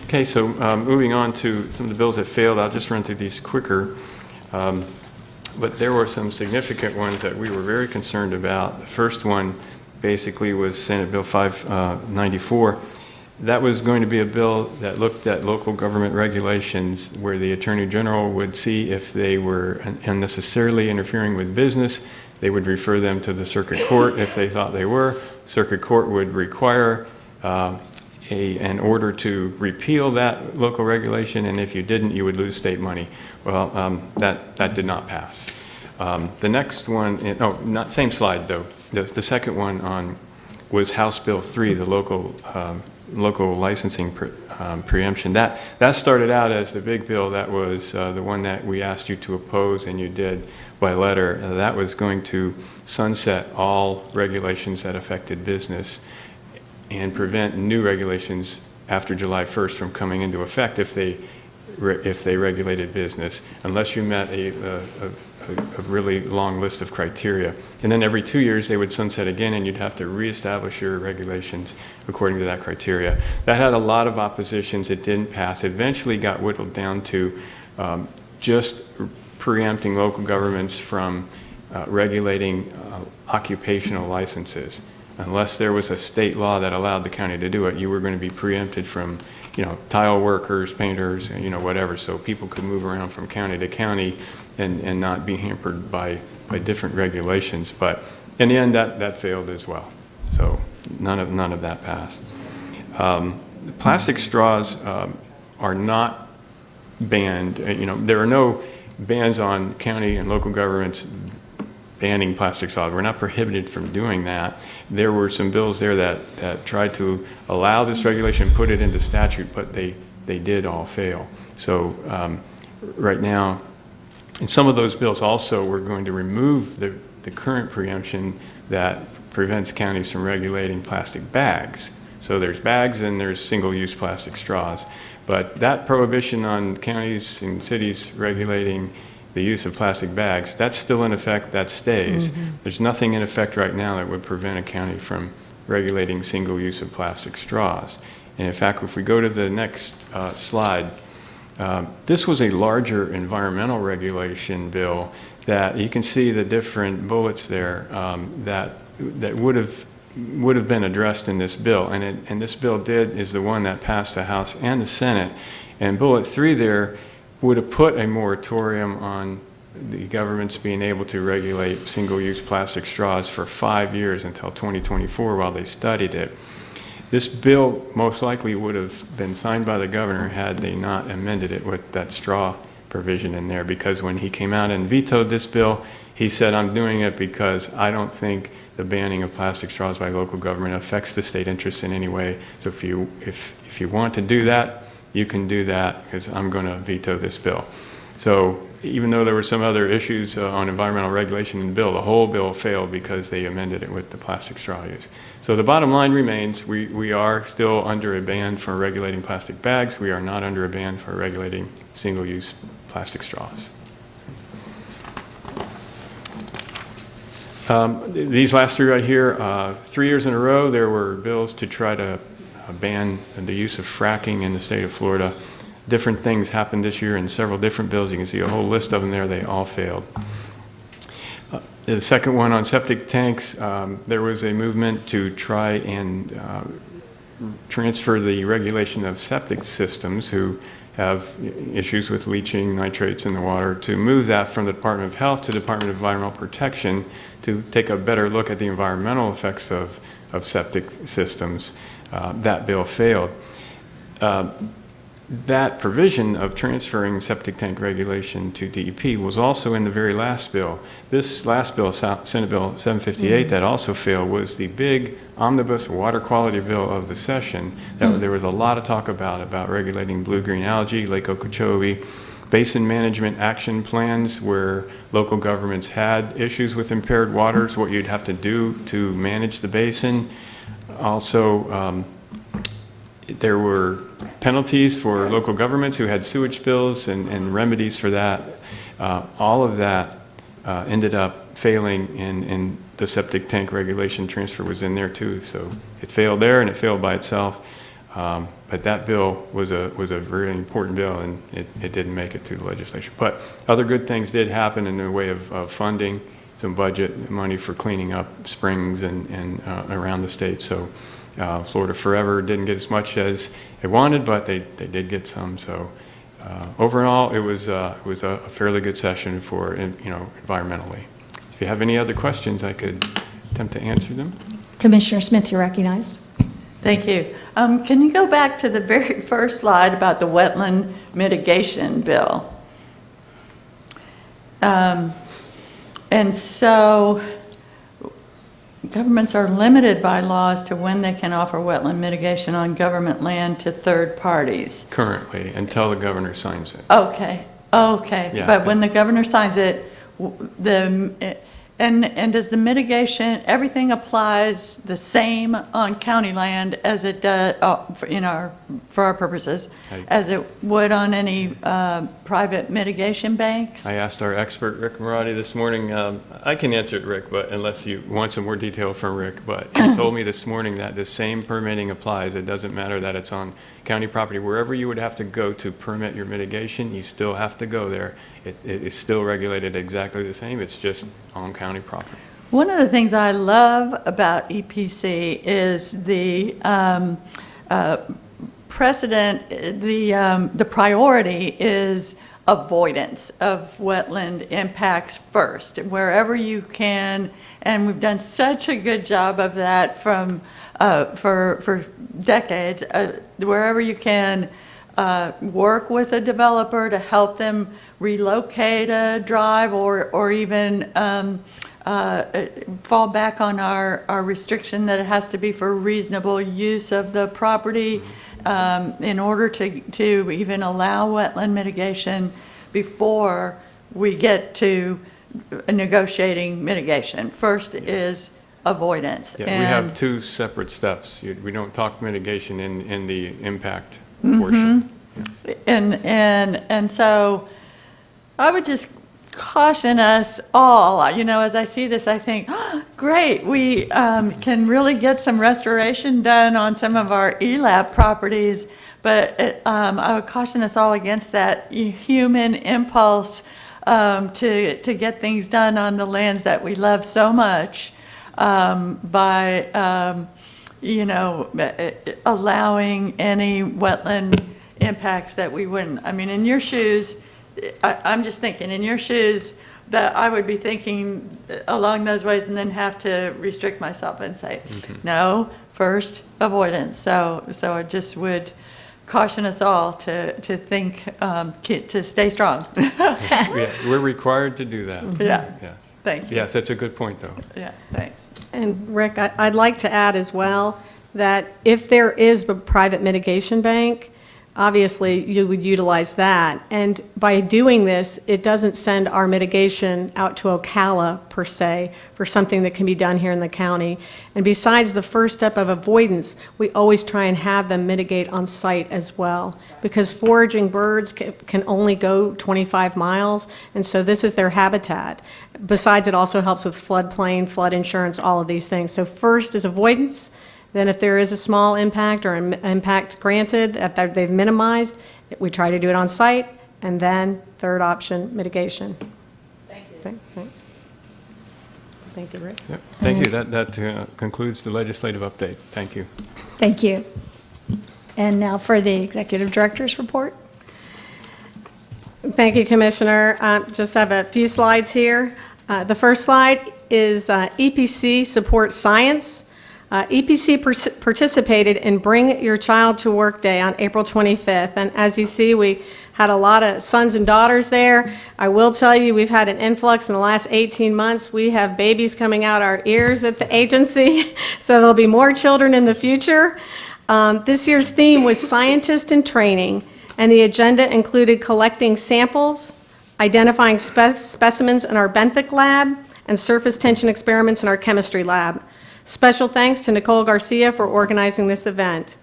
Okay, so moving on to some of the bills that failed, I'll just run through these quicker. But there were some significant ones that we were very concerned about. The first one basically was Senate Bill 594. That was going to be a bill that looked at local government regulations, where the Attorney General would see if they were unnecessarily interfering with business. They would refer them to the Circuit Court if they thought they were. Circuit Court would require an order to repeal that local regulation, and if you didn't, you would lose state money. Well, that did not pass. The next one, not same slide though. The second one was House Bill 3, the local licensing preemption. That started out as the big bill. That was the one that we asked you to oppose, and you did by letter. That was going to sunset all regulations that affected business and prevent new regulations after July 1st from coming into effect if they if they regulated business, unless you met a really long list of criteria. And then every 2 years, they would sunset again, and you'd have to reestablish your regulations according to that criteria. That had a lot of oppositions. It didn't pass. It eventually got whittled down to just preempting local governments from regulating occupational licenses. Unless there was a state law that allowed the county to do it, you were going to be preempted from, tile workers, painters, whatever. So people could move around from county to county and not be hampered by different regulations. But in the end, that failed as well. So none of that passed. Plastic straws are not banned. There are no bans on county and local governments banning plastic straws. We're not prohibited from doing that. There were some bills there that tried to allow this regulation, put it into statute, but they did all fail. So right now, and some of those bills also were going to remove the current preemption that prevents counties from regulating plastic bags. So there's bags and there's single-use plastic straws. But that prohibition on counties and cities regulating the use of plastic bags, that's still in effect, that stays. Mm-hmm. There's nothing in effect right now that would prevent a county from regulating single use of plastic straws. And in fact, if we go to the next slide, this was a larger environmental regulation bill that you can see the different bullets there that would have been addressed in this bill. And this bill is the one that passed the House and the Senate. And bullet 3 there would have put a moratorium on the governments being able to regulate single-use plastic straws for 5 years until 2024 while they studied it. This bill most likely would have been signed by the governor had they not amended it with that straw provision in there, because when he came out and vetoed this bill, he said, I'm doing it because I don't think the banning of plastic straws by local government affects the state interest in any way. So if you want to do that, you can do that, because I'm going to veto this bill. So even though there were some other issues on environmental regulation in the bill, the whole bill failed because they amended it with the plastic straw use. So the bottom line remains, we are still under a ban for regulating plastic bags. We are not under a ban for regulating single-use plastic straws. These last three right here, 3 years in a row, there were bills to try to ban the use of fracking in the state of Florida. Different things happened this year in several different bills. You can see a whole list of them there. They all failed. The second one on septic tanks, there was a movement to try and transfer the regulation of septic systems who have issues with leaching nitrates in the water, to move that from the Department of Health to the Department of Environmental Protection to take a better look at the environmental effects of septic systems. That bill failed. That provision of transferring septic tank regulation to DEP was also in the very last bill. This last bill, Senate Bill 758, that also failed, was the big omnibus water quality bill of the session. There was a lot of talk about regulating blue-green algae, Lake Okeechobee, basin management action plans where local governments had issues with impaired waters, what you'd have to do to manage the basin. Also, there were penalties for local governments who had sewage spills and remedies for that. All of that ended up failing, and the septic tank regulation transfer was in there too. So it failed there, and it failed by itself. But that bill was a very important bill, and it didn't make it to the legislature. But other good things did happen in the way of funding, some budget money for cleaning up springs and around the state. So Florida Forever didn't get as much as they wanted, but they did get some. So overall, it was a fairly good session for environmentally. If you have any other questions, I could attempt to answer them. Commissioner Smith, you're recognized. Thank you. Can you go back to the very first slide about the wetland mitigation bill? And so governments are limited by laws to when they can offer wetland mitigation on government land to third parties. Currently, until the governor signs it. Okay. Yeah, But when the governor signs it, And does the mitigation, everything applies the same on county land as it does, for our purposes, as it would on any private mitigation banks? I asked our expert, Rick Marotti, this morning. I can answer it, Rick, but unless you want some more detail from Rick. But he told me this morning that the same permitting applies. It doesn't matter that it's on county property. Wherever you would have to go to permit your mitigation, you still have to go there. It is still regulated exactly the same. It's just on county property. One of the things I love about EPC is the precedent, the priority is avoidance of wetland impacts first, wherever you can, and we've done such a good job of that from for decades. Wherever you can work with a developer to help them relocate a drive or even fall back on our restriction that it has to be for reasonable use of the property in order to even allow wetland mitigation before we get to negotiating mitigation. First is avoidance. Yeah, we have two separate steps. We don't talk mitigation in the impact portion. Yes. And so I would just caution us all, as I see this, I think, great, we can really get some restoration done on some of our ELAP properties, but I would caution us all against that human impulse to get things done on the lands that we love so much by, allowing any wetland impacts that we wouldn't. I mean, in your shoes, I'm just thinking, in your shoes, that I would be thinking along those ways and then have to restrict myself and say, no, first, avoidance. So I just would caution us all to think, to stay strong. Yeah, we're required to do that. Yeah. Yes. Thank you. Yes, that's a good point, though. Yeah, thanks. And Rick, I'd like to add as well that if there is a private mitigation bank, obviously you would utilize that. And by doing this, it doesn't send our mitigation out to Ocala per se for something that can be done here in the county. And besides the first step of avoidance, we always try and have them mitigate on site as well, because foraging birds can only go 25 miles, and so this is their habitat. Besides, it also helps with floodplain, flood insurance, all of these things. So first is avoidance. Then if there is a small impact or impact granted that they've minimized, we try to do it on site. And then third option, mitigation. Thank you. Thanks. Thank you, Rick. Yep. Thank you. That concludes the legislative update. Thank you. Thank you. And now for the Executive Director's report. Thank you, Commissioner. Just have a few slides here. The first slide is EPC supports science. EPC participated in Bring Your Child to Work Day on April 25th, and as you see, we had a lot of sons and daughters there. I will tell you, we've had an influx in the last 18 months. We have babies coming out our ears at the agency, so there'll be more children in the future. This year's theme was Scientist in Training, and the agenda included collecting samples, identifying specimens in our benthic lab, and surface tension experiments in our chemistry lab. Special thanks to Nicole Garcia for organizing this event.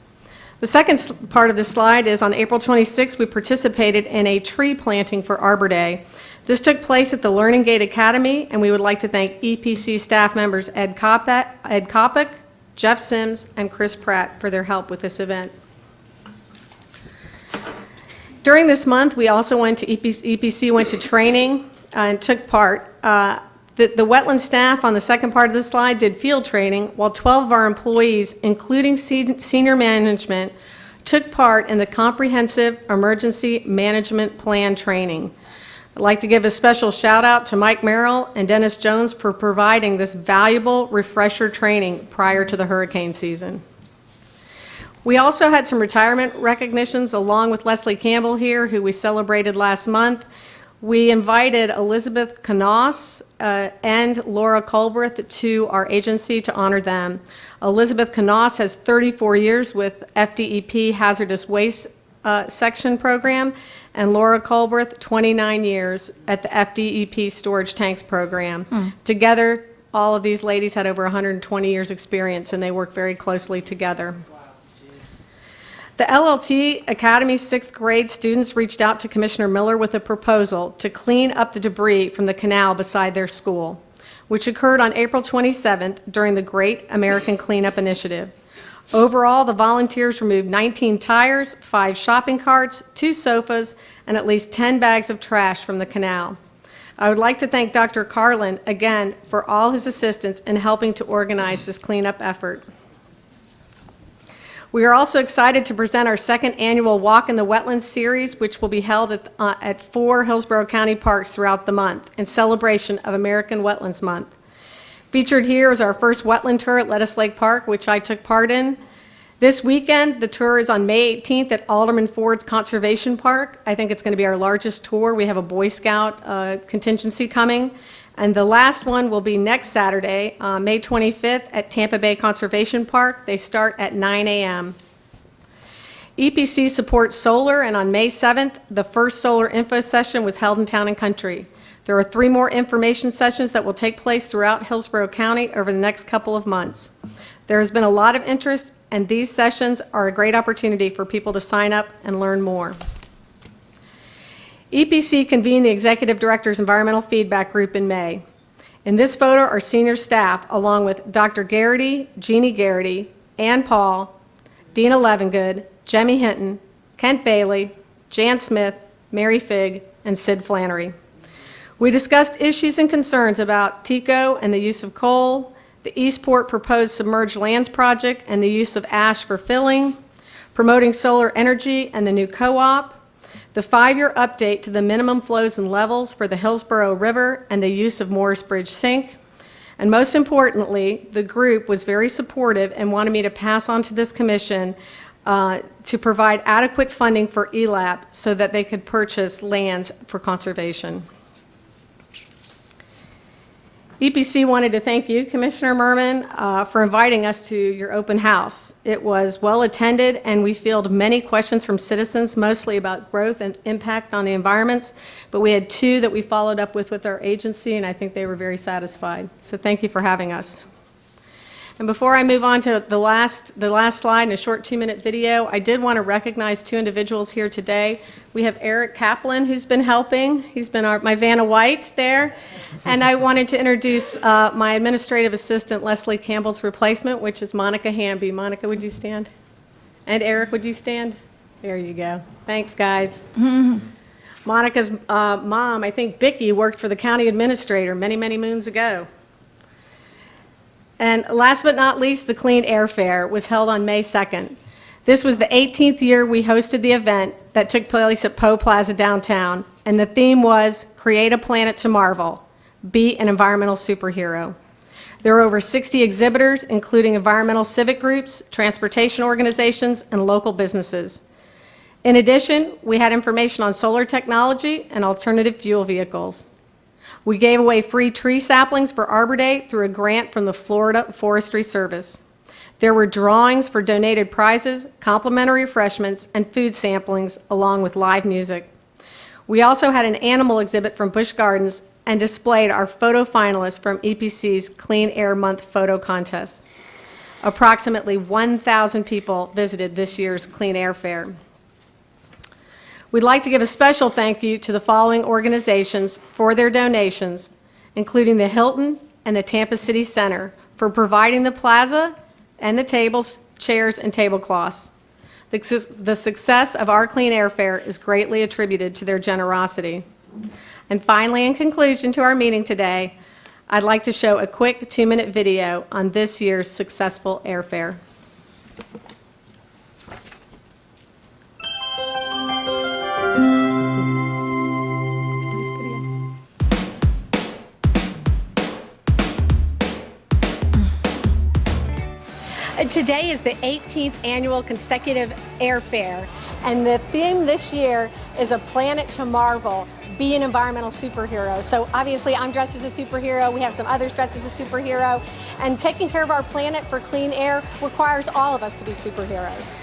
The second part of the slide is on April 26th, we participated in a tree planting for Arbor Day. This took place at the Learning Gate Academy, and we would like to thank EPC staff members Ed Kopic, Jeff Sims, and Chris Pratt for their help with this event. During this month, we also went to EPC went to training and took part. The wetland staff on the second part of the slide did field training, while 12 of our employees, including senior management, took part in the Comprehensive Emergency Management Plan training. I'd like to give a special shout out to Mike Merrill and Dennis Jones for providing this valuable refresher training prior to the hurricane season. We also had some retirement recognitions along with Leslie Campbell here, who we celebrated last month. We invited Elizabeth Knaus and Laura Culbreth to our agency to honor them. Elizabeth Knaus has 34 years with FDEP Hazardous Waste section program, and Laura Colberth, 29 years at the FDEP storage tanks program. Together, all of these ladies had over 120 years experience, and they work very closely together. The LLT Academy 6th grade students reached out to Commissioner Miller with a proposal to clean up the debris from the canal beside their school, which occurred on April 27th during the Great American Cleanup Initiative. Overall, the volunteers removed 19 tires, 5 shopping carts, 2 sofas, and at least 10 bags of trash from the canal. I would like to thank Dr. Carlin again for all his assistance in helping to organize this cleanup effort. We are also excited to present our second annual Walk in the Wetlands series, which will be held at 4 Hillsborough County parks throughout the month in celebration of American Wetlands Month. Featured here is our first wetland tour at Lettuce Lake Park, which I took part in. This weekend, the tour is on May 18th at Alderman Ford's Conservation Park. I think it's going to be our largest tour. We have a Boy Scout contingency coming. And the last one will be next Saturday, May 25th at Tampa Bay Conservation Park. They start at 9 a.m. EPC supports solar, and on May 7th, the first solar info session was held in Town and Country. There are 3 more information sessions that will take place throughout Hillsborough County over the next couple of months. There has been a lot of interest, and these sessions are a great opportunity for people to sign up and learn more. EPC convened the Executive Director's Environmental Feedback Group in May. In this photo are senior staff, along with Dr. Garrity, Jeannie Garrity, Ann Paul, Dina Levengood, Jemmy Hinton, Kent Bailey, Jan Smith, Mary Figg, and Sid Flannery. We discussed issues and concerns about TECO and the use of coal, the Eastport proposed submerged lands project and the use of ash for filling, promoting solar energy and the new co-op, the 5-year update to the minimum flows and levels for the Hillsborough River and the use of Morris Bridge Sink, and most importantly, the group was very supportive and wanted me to pass on to this commission to provide adequate funding for ELAP so that they could purchase lands for conservation. EPC wanted to thank you, Commissioner Merman, for inviting us to your open house. It was well attended, and we fielded many questions from citizens, mostly about growth and impact on the environments, but we had 2 that we followed up with our agency, and I think they were very satisfied. So thank you for having us. And before I move on to the last slide in a short 2-minute video, I did want to recognize 2 individuals here today. We have Eric Kaplan, who's been helping. He's been my Vanna White there. And I wanted to introduce my administrative assistant, Leslie Campbell's replacement, which is Monica Hamby. Monica, would you stand? And Eric, would you stand? There you go. Thanks, guys. Monica's mom, I think Vicki, worked for the county administrator many, many moons ago. And last but not least, the Clean Air Fair was held on May 2nd. This was the 18th year we hosted the event that took place at Poe Plaza downtown, and the theme was Create a Planet to Marvel, Be an Environmental Superhero. There were over 60 exhibitors, including environmental civic groups, transportation organizations, and local businesses. In addition, we had information on solar technology and alternative fuel vehicles. We gave away free tree saplings for Arbor Day through a grant from the Florida Forestry Service. There were drawings for donated prizes, complimentary refreshments, and food samplings, along with live music. We also had an animal exhibit from Busch Gardens and displayed our photo finalists from EPC's Clean Air Month photo contest. Approximately 1,000 people visited this year's Clean Air Fair. We'd like to give a special thank you to the following organizations for their donations, including the Hilton and the Tampa City Center, for providing the plaza and the tables, chairs, and tablecloths. The success of our Clean Air Fair is greatly attributed to their generosity. And finally, in conclusion to our meeting today, I'd like to show a quick 2-minute video on this year's successful air fair. Today is the 18th annual consecutive air fair, and the theme this year is A Planet to Marvel, Be an Environmental Superhero. So obviously I'm dressed as a superhero, we have some others dressed as a superhero, and taking care of our planet for clean air requires all of us to be superheroes.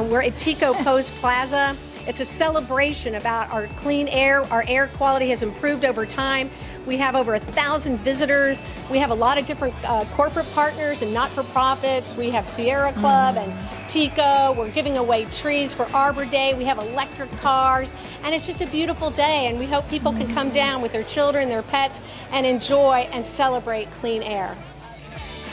We're at Tico Post Plaza. It's a celebration about our clean air. Our air quality has improved over time. We have over 1,000 visitors. We have a lot of different corporate partners and not-for-profits. We have Sierra Club and Tico. We're giving away trees for Arbor Day. We have electric cars, and it's just a beautiful day, and we hope people can come down with their children, their pets, and enjoy and celebrate clean air.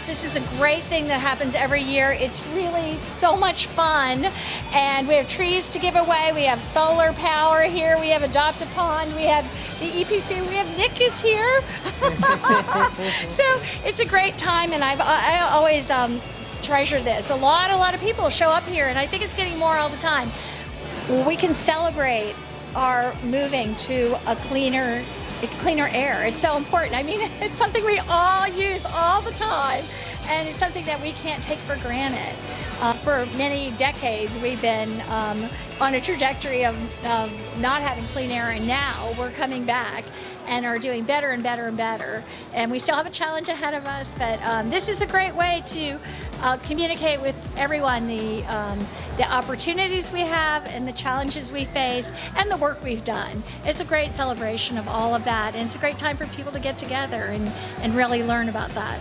This is a great thing that happens every year. It's really so much fun. And we have trees to give away. We have solar power here. We have Adopt a Pond. We have the EPC. We have Nick is here. So it's a great time, and I always treasure this. A lot of people show up here, and I think it's getting more all the time. We can celebrate our moving to a cleaner air. It's so important. I mean, it's something we all use all the time, and it's something that we can't take for granted. For many decades, we've been on a trajectory of not having clean air, and now we're coming back and are doing better and better and better. And we still have a challenge ahead of us, but this is a great way to communicate with everyone the opportunities we have and the challenges we face and the work we've done. It's a great celebration of all of that, and it's a great time for people to get together and really learn about that.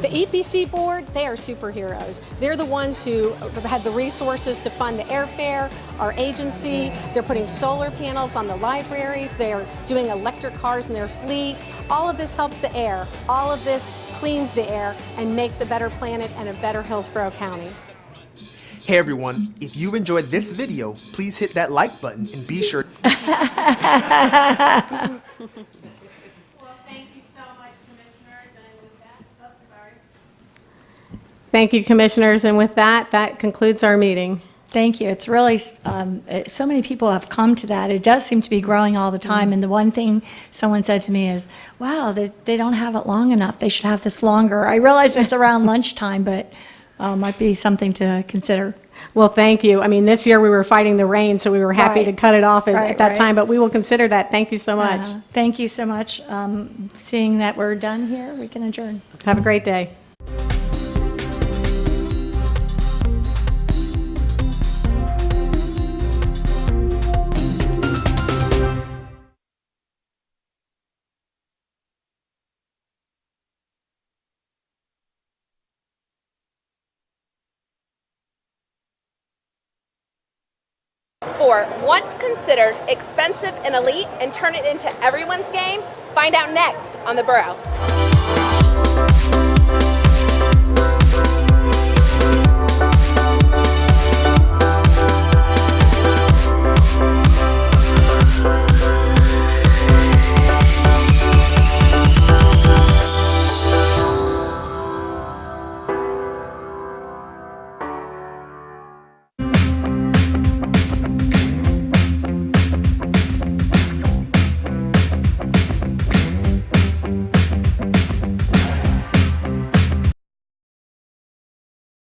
The EPC board, they are superheroes. They're the ones who have the resources to fund the airfare, our agency. They're putting solar panels on the libraries. They're doing electric cars in their fleet. All of this helps the air. All of this cleans the air and makes a better planet and a better Hillsborough County. Hey everyone, if you enjoyed this video, please hit that like button and be sure. Thank you, Commissioners, and with that, that concludes our meeting. Thank you. It's really, so many people have come to that. It does seem to be growing all the time. And the one thing someone said to me is, wow, they don't have it long enough. They should have this longer. I realize it's around lunchtime, but might be something to consider. Well, thank you. I mean, this year we were fighting the rain, so we were happy to cut it off at that time, but we will consider that. Thank you so much. Thank you so much. Seeing that we're done here, we can adjourn. Have a great day. Sport, once considered expensive and elite, and turn it into everyone's game? Find out next on The Borough.